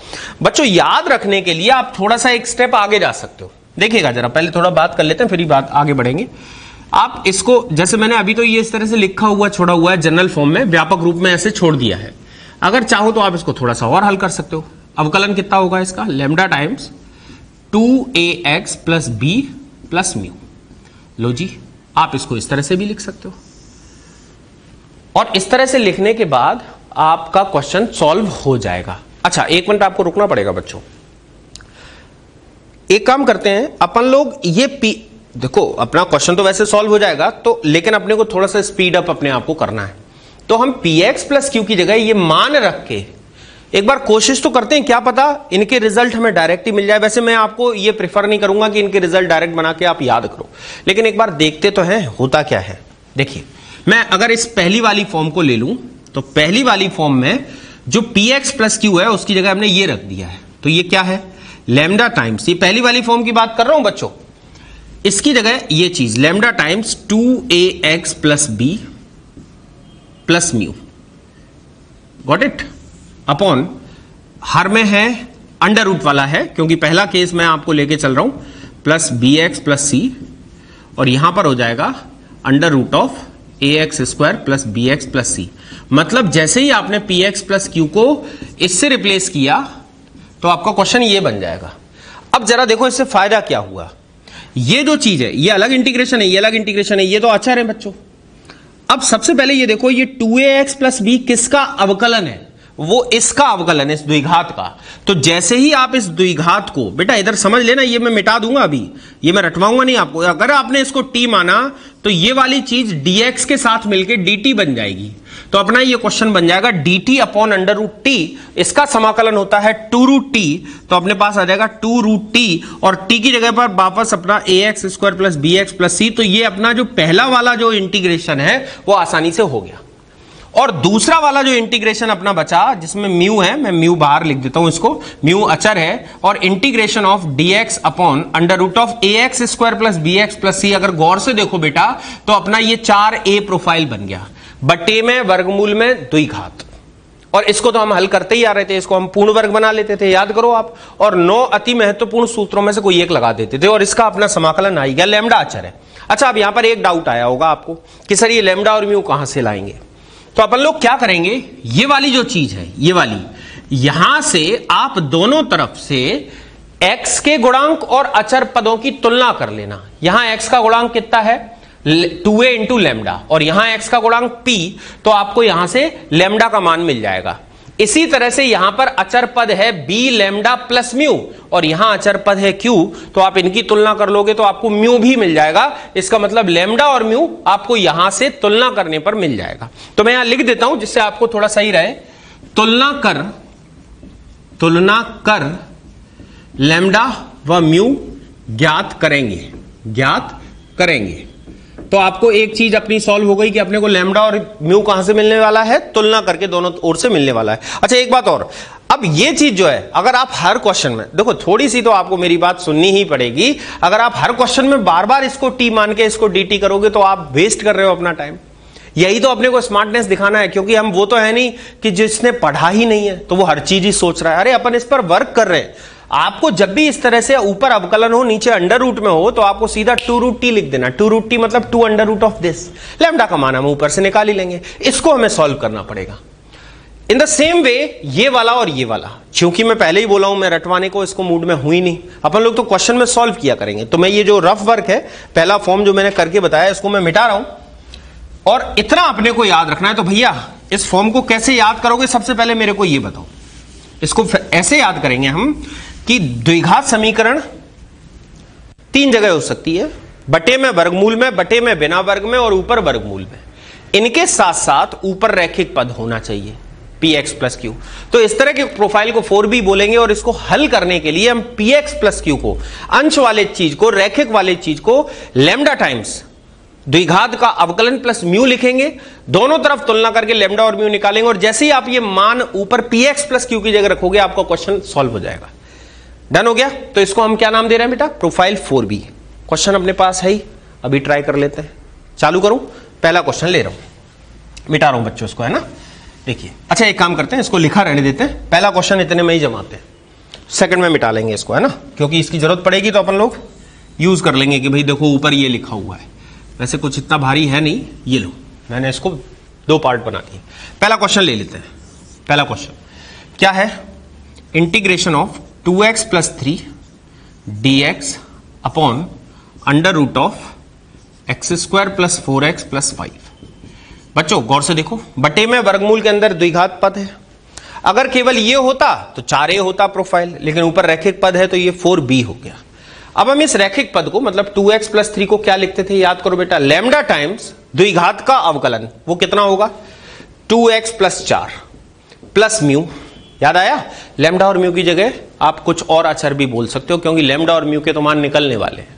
बच्चों याद रखने के लिए आप थोड़ा सा एक स्टेप आगे जा सकते हो। देखिएगा जरा, पहले थोड़ा बात कर लेते हैं, फिर ही बात आगे बढ़ेंगे। आप इसको, जैसे मैंने अभी तो ये इस तरह से लिखा हुआ छोड़ा हुआ है जनरल फॉर्म में, व्यापक रूप में ऐसे छोड़ दिया है। अगर चाहो तो आप इसको थोड़ा सा और हल कर सकते हो। अवकलन कितना होगा इसका, lambda times 2ax plus b plus mu. लो जी, आप इसको इस तरह से भी लिख सकते हो, और इस तरह से लिखने के बाद आपका क्वेश्चन सॉल्व हो जाएगा। अच्छा एक मिनट आपको रुकना पड़ेगा बच्चों, एक काम करते हैं अपन लोग, ये देखो अपना क्वेश्चन तो वैसे सॉल्व हो जाएगा, तो लेकिन अपने को थोड़ा सा स्पीड अप अपने आप को करना है। तो हम px प्लस क्यू की जगह ये मान रख के एक बार कोशिश तो करते हैं, क्या पता इनके रिजल्ट हमें डायरेक्ट ही मिल जाए। वैसे मैं आपको ये प्रेफर नहीं करूंगा कि इनके रिजल्ट डायरेक्ट बना के आप याद करो, लेकिन एक बार देखते तो हैं होता क्या है। देखिए मैं अगर इस पहली वाली फॉर्म को ले लूं, तो पहली वाली फॉर्म में जो px प्लस क्यू है उसकी जगह हमने ये रख दिया है, तो ये क्या है, लैम्डा टाइम्स, ये पहली वाली फॉर्म की बात कर रहा हूं बच्चों, इसकी जगह ये चीज lambda times 2ax plus b plus mu, got it, upon हर में है अंडर रूट वाला है, क्योंकि पहला केस मैं आपको लेके चल रहा हूं, प्लस bx प्लस सी, और यहां पर हो जाएगा under root of ax square plus bx plus c. मतलब जैसे ही आपने px प्लस क्यू को इससे रिप्लेस किया तो आपका क्वेश्चन ये बन जाएगा। अब जरा देखो इससे फायदा क्या हुआ, ये जो चीज है ये अलग इंटीग्रेशन है, ये अलग इंटीग्रेशन है, ये तो अचर है बच्चों। अब सबसे पहले ये देखो, ये 2ax प्लस बी किसका अवकलन है, वो इसका अवकलन है, इस द्विघात का। तो जैसे ही आप इस द्विघात को, बेटा इधर समझ लेना, ये मैं मिटा दूंगा अभी, ये मैं रटवाऊंगा नहीं आपको। अगर आपने इसको t माना तो ये वाली चीज dx के साथ मिलके dt बन जाएगी। तो अपना ये क्वेश्चन बन जाएगा dt upon under root t, इसका समाकलन होता है 2 रूट टी, तो अपने पास आ जाएगा 2 रूट टी, और t की जगह पर वापस अपना ax square plus bx plus c. तो ये अपना जो पहला वाला जो इंटीग्रेशन है वो आसानी से हो गया। और दूसरा वाला जो इंटीग्रेशन अपना बचा, जिसमें म्यू है, मैं म्यू बाहर लिख देता हूं इसको, म्यू अचर है, और integration of dx upon under root of ax square plus bx plus c. अगर गौर से देखो बेटा तो अपना ये 4a प्रोफाइल बन गया, बटे में वर्गमूल में द्विघात, और इसको तो हम हल करते ही आ रहे थे, इसको हम पूर्ण वर्ग बना लेते थे, याद करो आप, और 9 अति महत्वपूर्ण सूत्रों में से कोई एक लगा देते थे और इसका अपना समाकलन आ गया, लैम्डा अचर है। अच्छा, अब यहां पर एक डाउट आया होगा आपको कि सर ये लैम्डा और म्यू कहां से लाएंगे, तो अपन लोग क्या करेंगे, ये वाली जो चीज है, ये वाली, यहां से आप दोनों तरफ से x के गुणांक और अचर पदों की तुलना कर लेना। यहां x का गुणांक कितना है 2a इंटू लैम्डा, और यहां x का गुणांक p, तो आपको यहां से लैम्डा का मान मिल जाएगा। इसी तरह से यहां पर अचर पद है b लैम्डा प्लस म्यू, और यहां अचर पद है q, तो आप इनकी तुलना कर लोगे तो आपको म्यू भी मिल जाएगा। इसका मतलब लैम्डा और म्यू आपको यहां से तुलना करने पर मिल जाएगा। तो मैं यहां लिख देता हूं जिससे आपको थोड़ा सही रहे, तुलना कर लैम्डा व म्यू ज्ञात करेंगे। तो आपको एक चीज अपनी सॉल्व हो गई कि अपने को लैम्डा और म्यू कहां से मिलने वाला है, तुलना करके दोनों ओर से मिलने वाला है। अच्छा, एक बात और, अब ये चीज जो है, अगर आप हर क्वेश्चन में देखो, थोड़ी सी तो आपको मेरी बात सुननी ही पड़ेगी, अगर आप हर क्वेश्चन में बार बार इसको टी मान के इसको dt करोगे तो आप वेस्ट कर रहे हो अपना टाइम। यही तो अपने को स्मार्टनेस दिखाना है, क्योंकि हम वो तो है नहीं कि जिसने पढ़ा ही नहीं है तो वो हर चीज ही सोच रहा है। अरे अपन इस पर वर्क कर रहे हैं। आपको जब भी इस तरह से ऊपर अवकलन हो, नीचे अंडर रूट में हो, तो आपको सीधा 2√t लिख देना। 2√t मतलब 2 under root of this. Lambda का मान हम ऊपर से निकाल ही लेंगे, इसको हमें सॉल्व करना पड़ेगा। इन द सेम वे ये वाला और ये वाला, क्योंकि मैं पहले ही बोला हूं मैं रटवाने को इसको मूड में हुई नहीं, अपन लोग तो क्वेश्चन में सॉल्व किया करेंगे। तो मैं ये जो रफ वर्क है, पहला फॉर्म जो मैंने करके बताया, इसको मैं मिटा रहा हूं, और इतना अपने को याद रखना है। तो भैया इस फॉर्म को कैसे याद करोगे, सबसे पहले मेरे को ये बताओ। इसको ऐसे याद करेंगे हम कि द्विघात समीकरण 3 जगह हो सकती है, बटे में, वर्गमूल में, बटे में बिना वर्ग में, और ऊपर वर्गमूल में। इनके साथ साथ ऊपर रैखिक पद होना चाहिए px प्लस q। तो इस तरह के प्रोफाइल को 4b बोलेंगे, और इसको हल करने के लिए हम px प्लस q को, अंश वाले चीज को, रैखिक वाले चीज को लैम्डा टाइम्स द्विघात का अवकलन प्लस म्यू लिखेंगे, दोनों तरफ तुलना करके लैम्डा और म्यू निकालेंगे, और जैसे ही आप ये मान ऊपर px प्लस q की जगह रखोगे आपका क्वेश्चन सॉल्व हो जाएगा। डन हो गया। तो इसको हम क्या नाम दे रहे हैं बेटा, प्रोफाइल 4b। क्वेश्चन अपने पास है ही, अभी ट्राई कर लेते हैं। चालू करूं, पहला क्वेश्चन ले रहा हूं, मिटा रहा हूं बच्चों इसको, है ना। देखिए, अच्छा एक काम करते हैं, इसको लिखा रहने देते हैं, पहला क्वेश्चन इतने में ही जमाते हैं, सेकंड में मिटा लेंगे इसको, है ना, क्योंकि इसकी जरूरत पड़ेगी तो अपन लोग यूज कर लेंगे कि भाई देखो ऊपर ये लिखा हुआ है। वैसे कुछ इतना भारी है नहीं, ये लो, मैंने इसको 2 पार्ट बना दिए। पहला क्वेश्चन ले लेते हैं। पहला क्वेश्चन क्या है, integration of 2x plus 3 dx upon under root of x square plus 4x plus 5। बच्चों गौर से देखो, बटे में वर्गमूल के अंदर द्विघात पद है। अगर केवल ये होता तो 4a होता प्रोफाइल, लेकिन ऊपर रैखिक पद है तो ये 4b हो गया। अब हम इस रैखिक पद को, मतलब 2x प्लस 3 को क्या लिखते थे, याद करो बेटा, लैम्डा टाइम्स द्विघात का अवकलन, वो कितना होगा 2x प्लस 4 प्लस म्यू। याद आया, लैम्डा और म्यू की जगह आप कुछ और अचर भी बोल सकते हो, क्योंकि लैम्डा और म्यू के तो मान निकलने वाले हैं।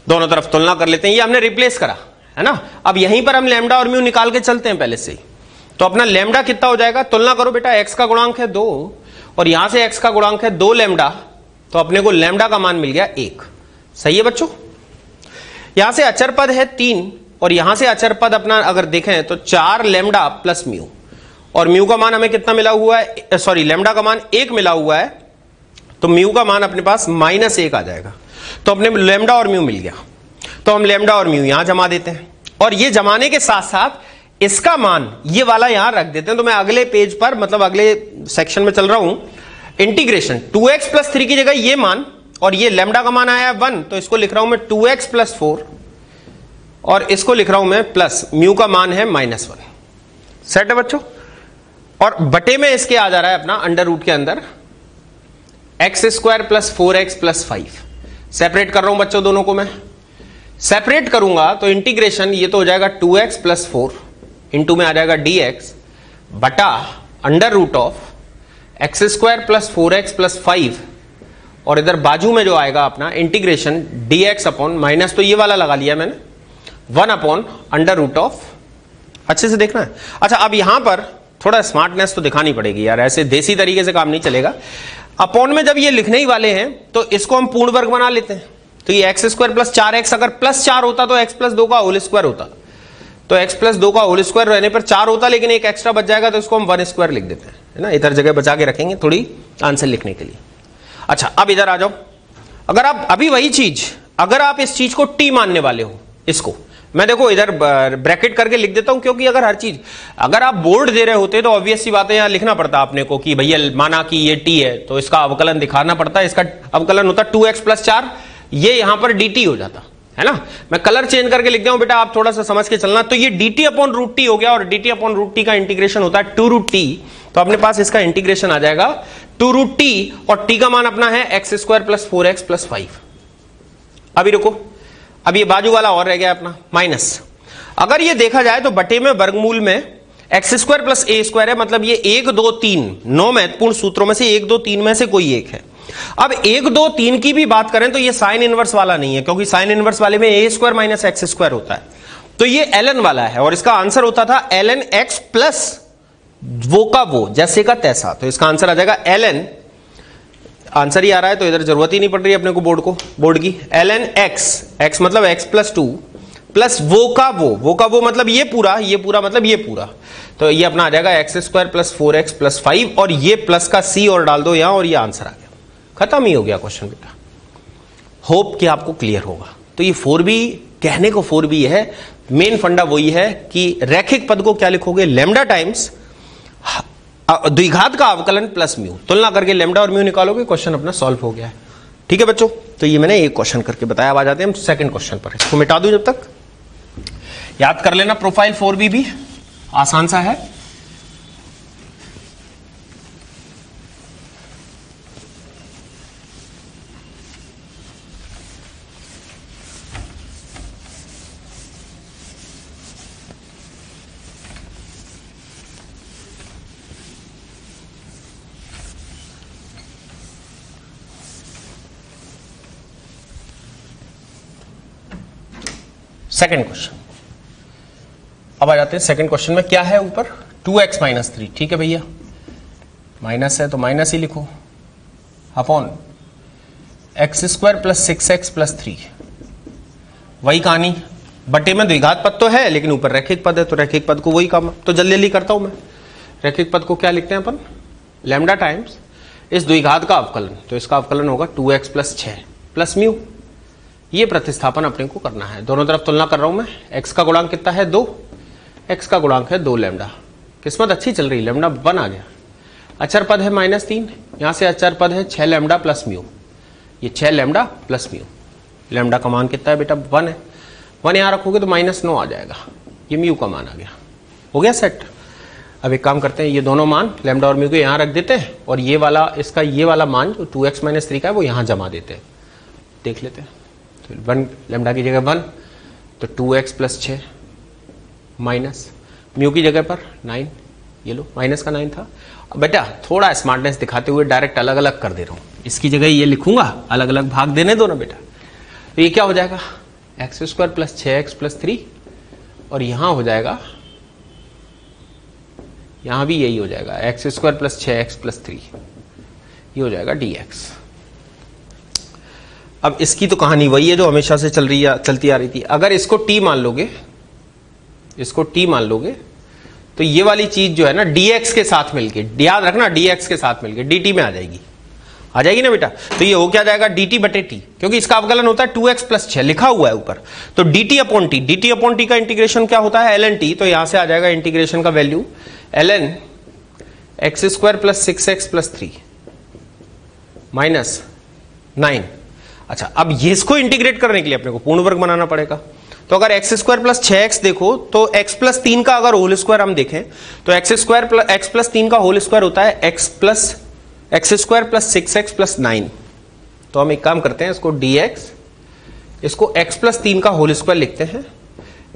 दोनों तरफ तुलना कर लेते हैं, ये हमने रिप्लेस करा है ना। अब यहीं पर हम लैम्डा और म्यू निकाल के चलते हैं पहले से ही। तो अपना लैम्डा कितना हो जाएगा, तुलना करो बेटा, x का गुणांक है 2 और यहां से x का गुणांक है 2 लैम्डा, तो अपने को लैम्डा का मान मिल गया 1। सही है बच्चों। यहां से अचर पद है 3 और यहां से अचर पद अपना अगर देखें तो 4 लैम्डा प्लस म्यू, और म्यू का मान हमें कितना मिला हुआ है, सॉरी लैम्डा का मान 1 मिला हुआ है, तो म्यू का मान अपने पास -1 आ जाएगा। तो अपने लैम्डा और म्यू मिल गया। तो हम लैम्डा और म्यू यहां जमा देते हैं, और ये जमाने के साथ साथ इसका मान ये वाला यहां रख देते हैं। तो मैं अगले पेज पर, मतलब अगले सेक्शन में चल रहा हूं। इंटीग्रेशन 2x प्लस 3 की जगह ये मान, और ये लैम्डा का मान आया 1, तो इसको लिख रहा हूं मैं 2x प्लस 4, और इसको लिख रहा हूं मैं प्लस म्यू का मान है -1। सेट है बच्चों। और बटे में इसके आ जा रहा है अपना अंडर रूट के अंदर x square plus 4x plus 5। Separate कर रहा हूं बच्चों, दोनों को मैं सेपरेट करूंगा तो इंटीग्रेशन ये तो हो जाएगा 2x प्लस 4 इंटू में आ जाएगा dx बटा under root of x square plus 4x plus 5, और इधर बाजू में जो आएगा अपना इंटीग्रेशन dx अपॉन माइनस, तो ये वाला लगा लिया मैंने 1 अपॉन अंडर रूट ऑफ। अच्छे से देखना है। अच्छा, अब यहां पर थोड़ा स्मार्टनेस तो दिखानी पड़ेगी यार, ऐसे देसी तरीके से काम नहीं चलेगा। अपॉन में जब ये लिखने ही वाले हैं तो इसको हम पूर्ण वर्ग बना लेते हैं। तो ये एक्स स्क्वायर प्लस 4x, अगर प्लस 4 होता तो x प्लस 2 का होल स्क्वायर होता, तो x प्लस 2 का होल स्क्वायर रहने पर 4 होता, लेकिन एक एक्स्ट्रा बच जाएगा तो इसको हम 1 स्क्वायर लिख देते हैं, है ना, इधर जगह बचा के रखेंगे थोड़ी आंसर लिखने के लिए। अच्छा अब इधर आ जाओ, अगर आप अभी वही चीज, अगर आप इस चीज को t मानने वाले हो, इसको मैं देखो इधर ब्रैकेट करके लिख देता हूं, क्योंकि अगर हर चीज, अगर आप बोर्ड दे रहे होते तो ऑब्वियस सी बात है यहां लिखना पड़ता आपने को कि भैया माना कि ये t है तो इसका अवकलन दिखाना पड़ता है, इसका अवकलन होता 2x प्लस 4, ये यहां पर dt हो जाता है ना। मैं कलर चेंज करके लिख दिया बेटा, आप थोड़ा सा समझ के चलना। तो ये dt अपॉन रूट टी हो गया, और dt अपॉन रूट टी का इंटीग्रेशन होता है 2 रूट टी, तो अपने पास इसका इंटीग्रेशन आ जाएगा 2 रूट टी, और t का मान अपना है x square plus 4x plus 5। अभी रुको, अब ये बाजू वाला और रह गया अपना माइनस। अगर ये देखा जाए तो बटे में वर्गमूल में x square plus A square है, मतलब ये 1 2 3 9 महत्वपूर्ण सूत्रों में से 1 2 3 में से कोई एक है। अब 1 2 3 की भी बात करें तो ये साइन इनवर्स वाला नहीं है, क्योंकि साइन इनवर्स वाले में ए स्क्वायर माइनस एक्स स्क्वायर होता है, तो ये ln वाला है, और इसका आंसर होता था ln x प्लस वो का वो जैसे का तैसा, तो इसका आंसर आ जाएगा ln, आंसर ही आ रहा है तो इधर जरूरत ही नहीं पड़ रही अपने को बोर्ड की, ln x मतलब x प्लस 2 प्लस वो का वो मतलब ये पूरा मतलब ये पूरा, तो ये अपना आ जाएगा x square plus 4x plus 5, और ये प्लस का c और डाल दो यहां, और ये आंसर आ गया, खत्म ही हो गया क्वेश्चन बेटा। होप कि आपको क्लियर होगा। तो ये 4b, कहने को 4b है, मेन फंडा वही है कि रैखिक पद को क्या लिखोगे, लैम्डा टाइम्स द्विघात का अवकलन प्लस म्यू, तुलना करके लैम्डा और म्यू निकालोगे, क्वेश्चन अपना सॉल्व हो गया है। ठीक है बच्चों, तो ये मैंने एक क्वेश्चन करके बताया। अब आ जाते हैं हम सेकंड क्वेश्चन पर, इसको मिटा दूं जब तक, याद कर लेना प्रोफाइल 4b भी आसान सा है। सेकंड क्वेश्चन, अब आ जाते हैं सेकंड क्वेश्चन में। क्या है ऊपर 2x माइनस 3, ठीक है भैया, माइनस है तो माइनस ही लिखो, upon x square plus 6x plus 3, वही कहानी, बटे में द्विघात पद तो है लेकिन ऊपर रैखिक पद है, तो रैखिक पद को वही काम, तो जल्दी जल्दी करता हूं मैं। रैखिक पद को क्या लिखते हैं अपन, लैम्डा टाइम्स इस द्विघात का अवकलन, तो इसका अवकलन होगा 2x प्लस 6 प्लस म्यू, ये प्रतिस्थापन अपने को करना है, दोनों तरफ तुलना कर रहा हूं मैं। x का गुणांक कितना है 2, x का गुणांक है 2 लैम्डा, किस्मत अच्छी चल रही, लैम्डा 1 आ गया। अचर पद है -3, यहां से अचर पद है 6 लैम्डा प्लस म्यू, ये 6 लैम्डा प्लस म्यू, लैम्डा का मान कितना है बेटा 1 है, 1 यहां रखोगे तो -9 आ जाएगा, ये म्यू का मान आ गया, हो गया सेट। अब एक काम करते हैं, ये दोनों मान लैम्डा और म्यू को यहां रख देते हैं, और ये वाला इसका ये वाला मान जो 2x माइनस 3 का है वो यहां जमा देते हैं, देख लेते हैं। तो 1 लैम्डा की जगह 1, तो 2x प्लस 6 माइनस म्यू की जगह पर 9, ये लो माइनस का 9 था। अब बेटा थोड़ा स्मार्टनेस दिखाते हुए डायरेक्ट अलग अलग कर दे रहा हूं, इसकी जगह ये लिखूंगा, अलग अलग भाग देने दो ना बेटा, तो ये क्या हो जाएगा x square plus 6x plus 3, और यहां हो जाएगा, यहां भी यही हो जाएगा x square plus 6x plus 3, ये हो जाएगा dx। अब इसकी तो कहानी वही है जो हमेशा से चलती आ रही थी। अगर इसको t मान लोगे, इसको t मान लोगे, तो ये वाली चीज जो है ना dx के साथ मिलके, याद रखना dx के साथ मिलके dt में आ जाएगी ना बेटा। तो ये हो क्या जाएगा dt बटे t, क्योंकि इसका अवकलन होता है 2x प्लस 6 लिखा हुआ है ऊपर, तो dt अपॉन t का इंटीग्रेशन क्या होता है ln t, तो यहां से आ जाएगा इंटीग्रेशन का value ln x square plus 6x plus 3 minus 9। अच्छा, अब ये इसको इंटीग्रेट करने के लिए अपने को पूर्ण वर्ग बनाना पड़ेगा, तो अगर एक्स स्क्वायर प्लस 6x देखो तो x प्लस 3 का अगर होल स्क्वायर हम देखें तो एक्स प्लस 3 का होल स्क्वायर होता है x square plus 6x plus 9। तो हम एक काम करते हैं, इसको dx, इसको x प्लस 3 का होल स्क्वायर लिखते हैं।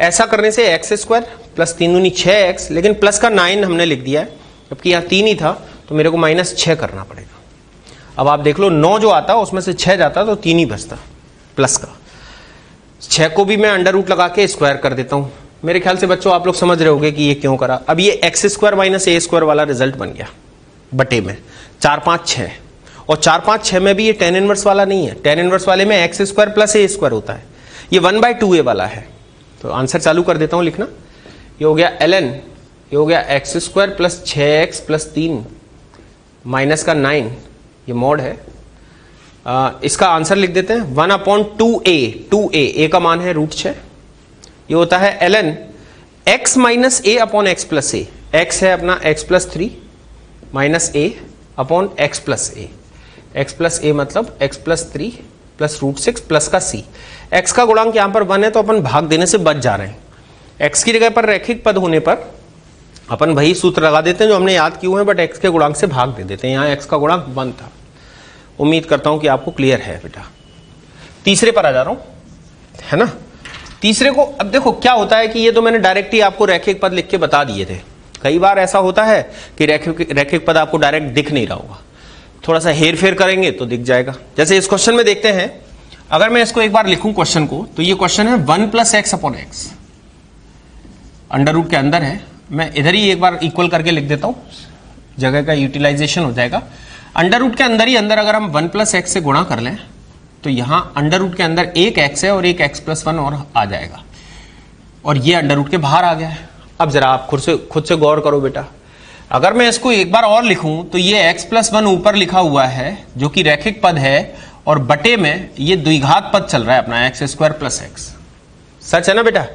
ऐसा करने से एक्स स्क्वायर प्लस 3 दूनी 6x, लेकिन प्लस का 9 हमने लिख दिया है, जबकि यहाँ 3 ही था तो मेरे को -6 करना पड़ेगा। अब आप देख लो 9 जो आता उसमें से 6 जाता तो 3 ही बचता प्लस का, 6 को भी मैं अंडर रूट लगा के स्क्वायर कर देता हूं। मेरे ख्याल से बच्चों आप लोग समझ रहे होंगे कि ये क्यों करा। अब ये x square minus A square वाला रिजल्ट बन गया बटे में 4 5 6, और 4 5 6 में भी ये tan इनवर्स वाला नहीं है, tan इनवर्स वाले में x square plus A square होता है, ये 1/2a वाला है। तो आंसर चालू कर देता हूं लिखना, ये हो गया ln, ये हो गया x square plus 6x plus 3 minus का 9, ये मॉड है। इसका आंसर लिख देते हैं 1/2a, 2a, a का मान है √6, ये होता है ln x minus a upon x plus a, x है अपना x plus 3 minus a upon x plus a, x plus a मतलब x प्लस 3 प्लस √6 प्लस का c। x का गुणांक यहां पर 1 है तो अपन भाग देने से बच जा रहे हैं। x की जगह पर रैखिक पद होने पर अपन वही सूत्र लगा देते हैं जो हमने याद किए हैं, बट x के गुणांक से भाग दे देते हैं। यहाँ x का गुणांक 1 था। उम्मीद करता हूं कि आपको क्लियर है बेटा। तीसरे पर आ जा रहा हूं, है ना। तीसरे को अब देखो क्या होता है कि ये तो मैंने डायरेक्ट ही आपको रैखिक पद लिख के बता दिए थे। कई बार ऐसा होता है कि रैखिक पद आपको डायरेक्ट दिख नहीं रहा होगा, थोड़ा सा हेर फेर करेंगे तो दिख जाएगा। जैसे इस क्वेश्चन में देखते हैं, अगर मैं इसको एक बार लिखूं क्वेश्चन को, तो ये क्वेश्चन है 1 + x upon x, under root के अंदर है। मैं इधर ही एक बार इक्वल करके लिख देता हूं, जगह का यूटिलाइजेशन हो जाएगा। अंडर रूट के अंदर ही अंदर अगर हम 1 + x से गुणा कर लें तो यहां अंडर रूट के अंदर एक x है और एक x + 1 और आ जाएगा, और ये अंडर रूट के बाहर आ गया है। अब जरा आप खुद से गौर करो बेटा, अगर मैं इसको एक बार और लिखूं तो ये x + 1 ऊपर लिखा हुआ है जो कि रैखिक पद है, और बटे में ये द्विघात पद चल रहा है अपना x² + x। सच है ना बेटा।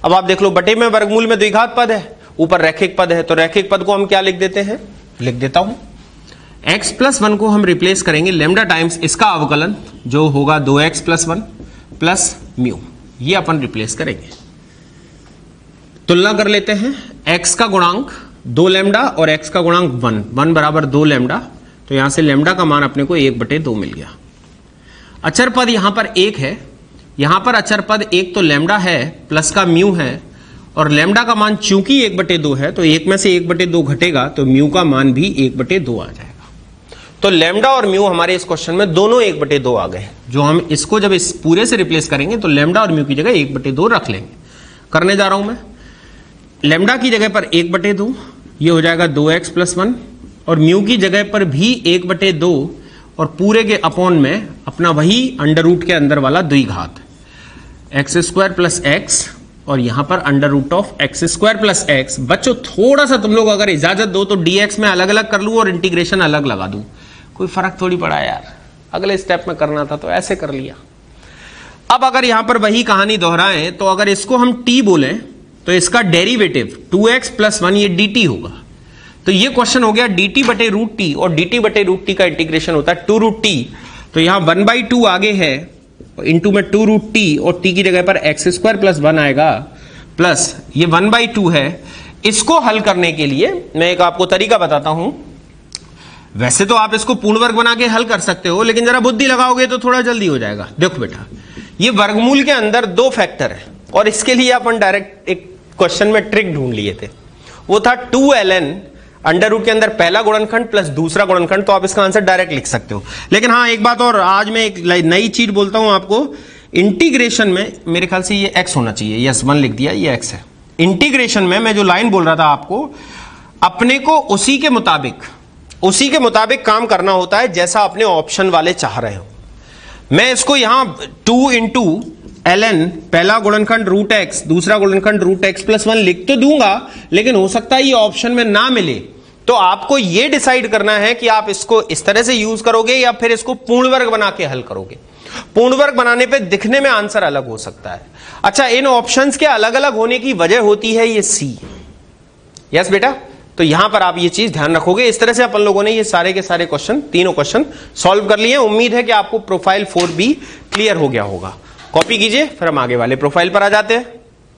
अब आप देख लो, बटे में वर्गमूल में द्विघात पद है, ऊपर रैखिक पद है, तो रैखिक पद को हम क्या लिख देते हैं, लिख देता हूं x + 1 को हम रिप्लेस करेंगे लैम्डा टाइम्स इसका अवकलन जो होगा 2x + 1 प्लस म्यू, ये अपन रिप्लेस करेंगे। तुलना कर लेते हैं, x का गुणांक 2 लैम्डा और x का गुणांक 1 बराबर 2 लैम्डा, तो यहां से लैम्डा का मान अपने को 1/2 मिल गया। अचर पद यहां पर 1 है, यहां पर अचर पद 1 तो लैम्डा है प्लस का म्यू है, और लैम्डा का मान चूंकि 1/2 है तो 1 में से 1/2 घटेगा तो म्यू का मान भी 1/2 आ जाएगा। तो लैम्डा और म्यू हमारे इस क्वेश्चन में दोनों 1/2 आ गए, जो हम इसको जब इस पूरे से रिप्लेस करेंगे तो लैम्डा और म्यू की जगह 1/2 रख लेंगे। करने जा रहा हूं मैं, लैम्डा की जगह पर 1/2, ये हो जाएगा 2x + 1, और म्यू की जगह पर भी 1/2, और पूरे के अपॉन में अपना वही अंडर रूट के अंदर वाला द्विघात x² + x, और यहां पर under root of x² + x। बच्चों थोड़ा सा तुम लोग अगर इजाजत दो तो dx में अलग अलग कर लूं और इंटीग्रेशन अलग लगा दूं, कोई फर्क थोड़ी पड़ा यार। अगले स्टेप में करना था तो ऐसे कर लिया। अब अगर यहां पर वही कहानी दोहराएं तो अगर इसको हम t बोलें तो इसका डेरिवेटिव 2x + 1 ये dt होगा। तो ये क्वेश्चन हो गया dt/√t, और dt/√t का इंटीग्रेशन होता है 2√t, तो यहां 1/2 आगे है, इंटू में 2√t, और t की जगह पर x² + 1 आएगा, प्लस ये 1/2 है। इसको हल करने के लिए मैं एक आपको तरीका बताता हूं। वैसे तो आप इसको पूर्ण वर्ग बना के हल कर सकते हो, लेकिन जरा बुद्धि लगाओगे तो थोड़ा जल्दी हो जाएगा। देखो बेटा, ये वर्गमूल के अंदर 2 फैक्टर है, और इसके लिए अपन डायरेक्ट एक क्वेश्चन में ट्रिक ढूंढ लिए थे, वो था 2ln अंडर रूट के अंदर पहला गुणनखंड प्लस दूसरा गुणनखंड। तो आप इसका आंसर डायरेक्ट लिख सकते हो। लेकिन हाँ, एक बात और, आज मैं एक नई चीज बोलता हूं आपको, इंटीग्रेशन में मेरे ख्याल से ये x होना चाहिए, यस 1 लिख दिया, ये x है। इंटीग्रेशन में मैं जो लाइन बोल रहा था आपको, अपने को उसी के मुताबिक काम करना होता है जैसा अपने ऑप्शन वाले चाह रहे हो। मैं इसको यहां 2 × ln पहला गुणनखंड √x दूसरा गुणनखंड √x + 1 लिख तो दूंगा, लेकिन हो सकता है ये ऑप्शन में ना मिले। तो आपको ये डिसाइड करना है कि आप इसको इस तरह से यूज करोगे या फिर इसको पूर्ण वर्ग बना के हल करोगे। पूर्ण वर्ग बनाने पे दिखने में आंसर अलग हो सकता है। अच्छा, इन ऑप्शंस के अलग अलग होने की वजह होती है ये C। यस बेटा, तो यहां पर आप ये चीज ध्यान रखोगे। इस तरह से अपन लोगों ने ये सारे के सारे क्वेश्चन, तीनों क्वेश्चन सॉल्व कर लिए। उम्मीद है कि आपको प्रोफाइल 4 भी क्लियर हो गया होगा। कॉपी कीजिए, फिर हम आगे वाले प्रोफाइल पर आ जाते हैं।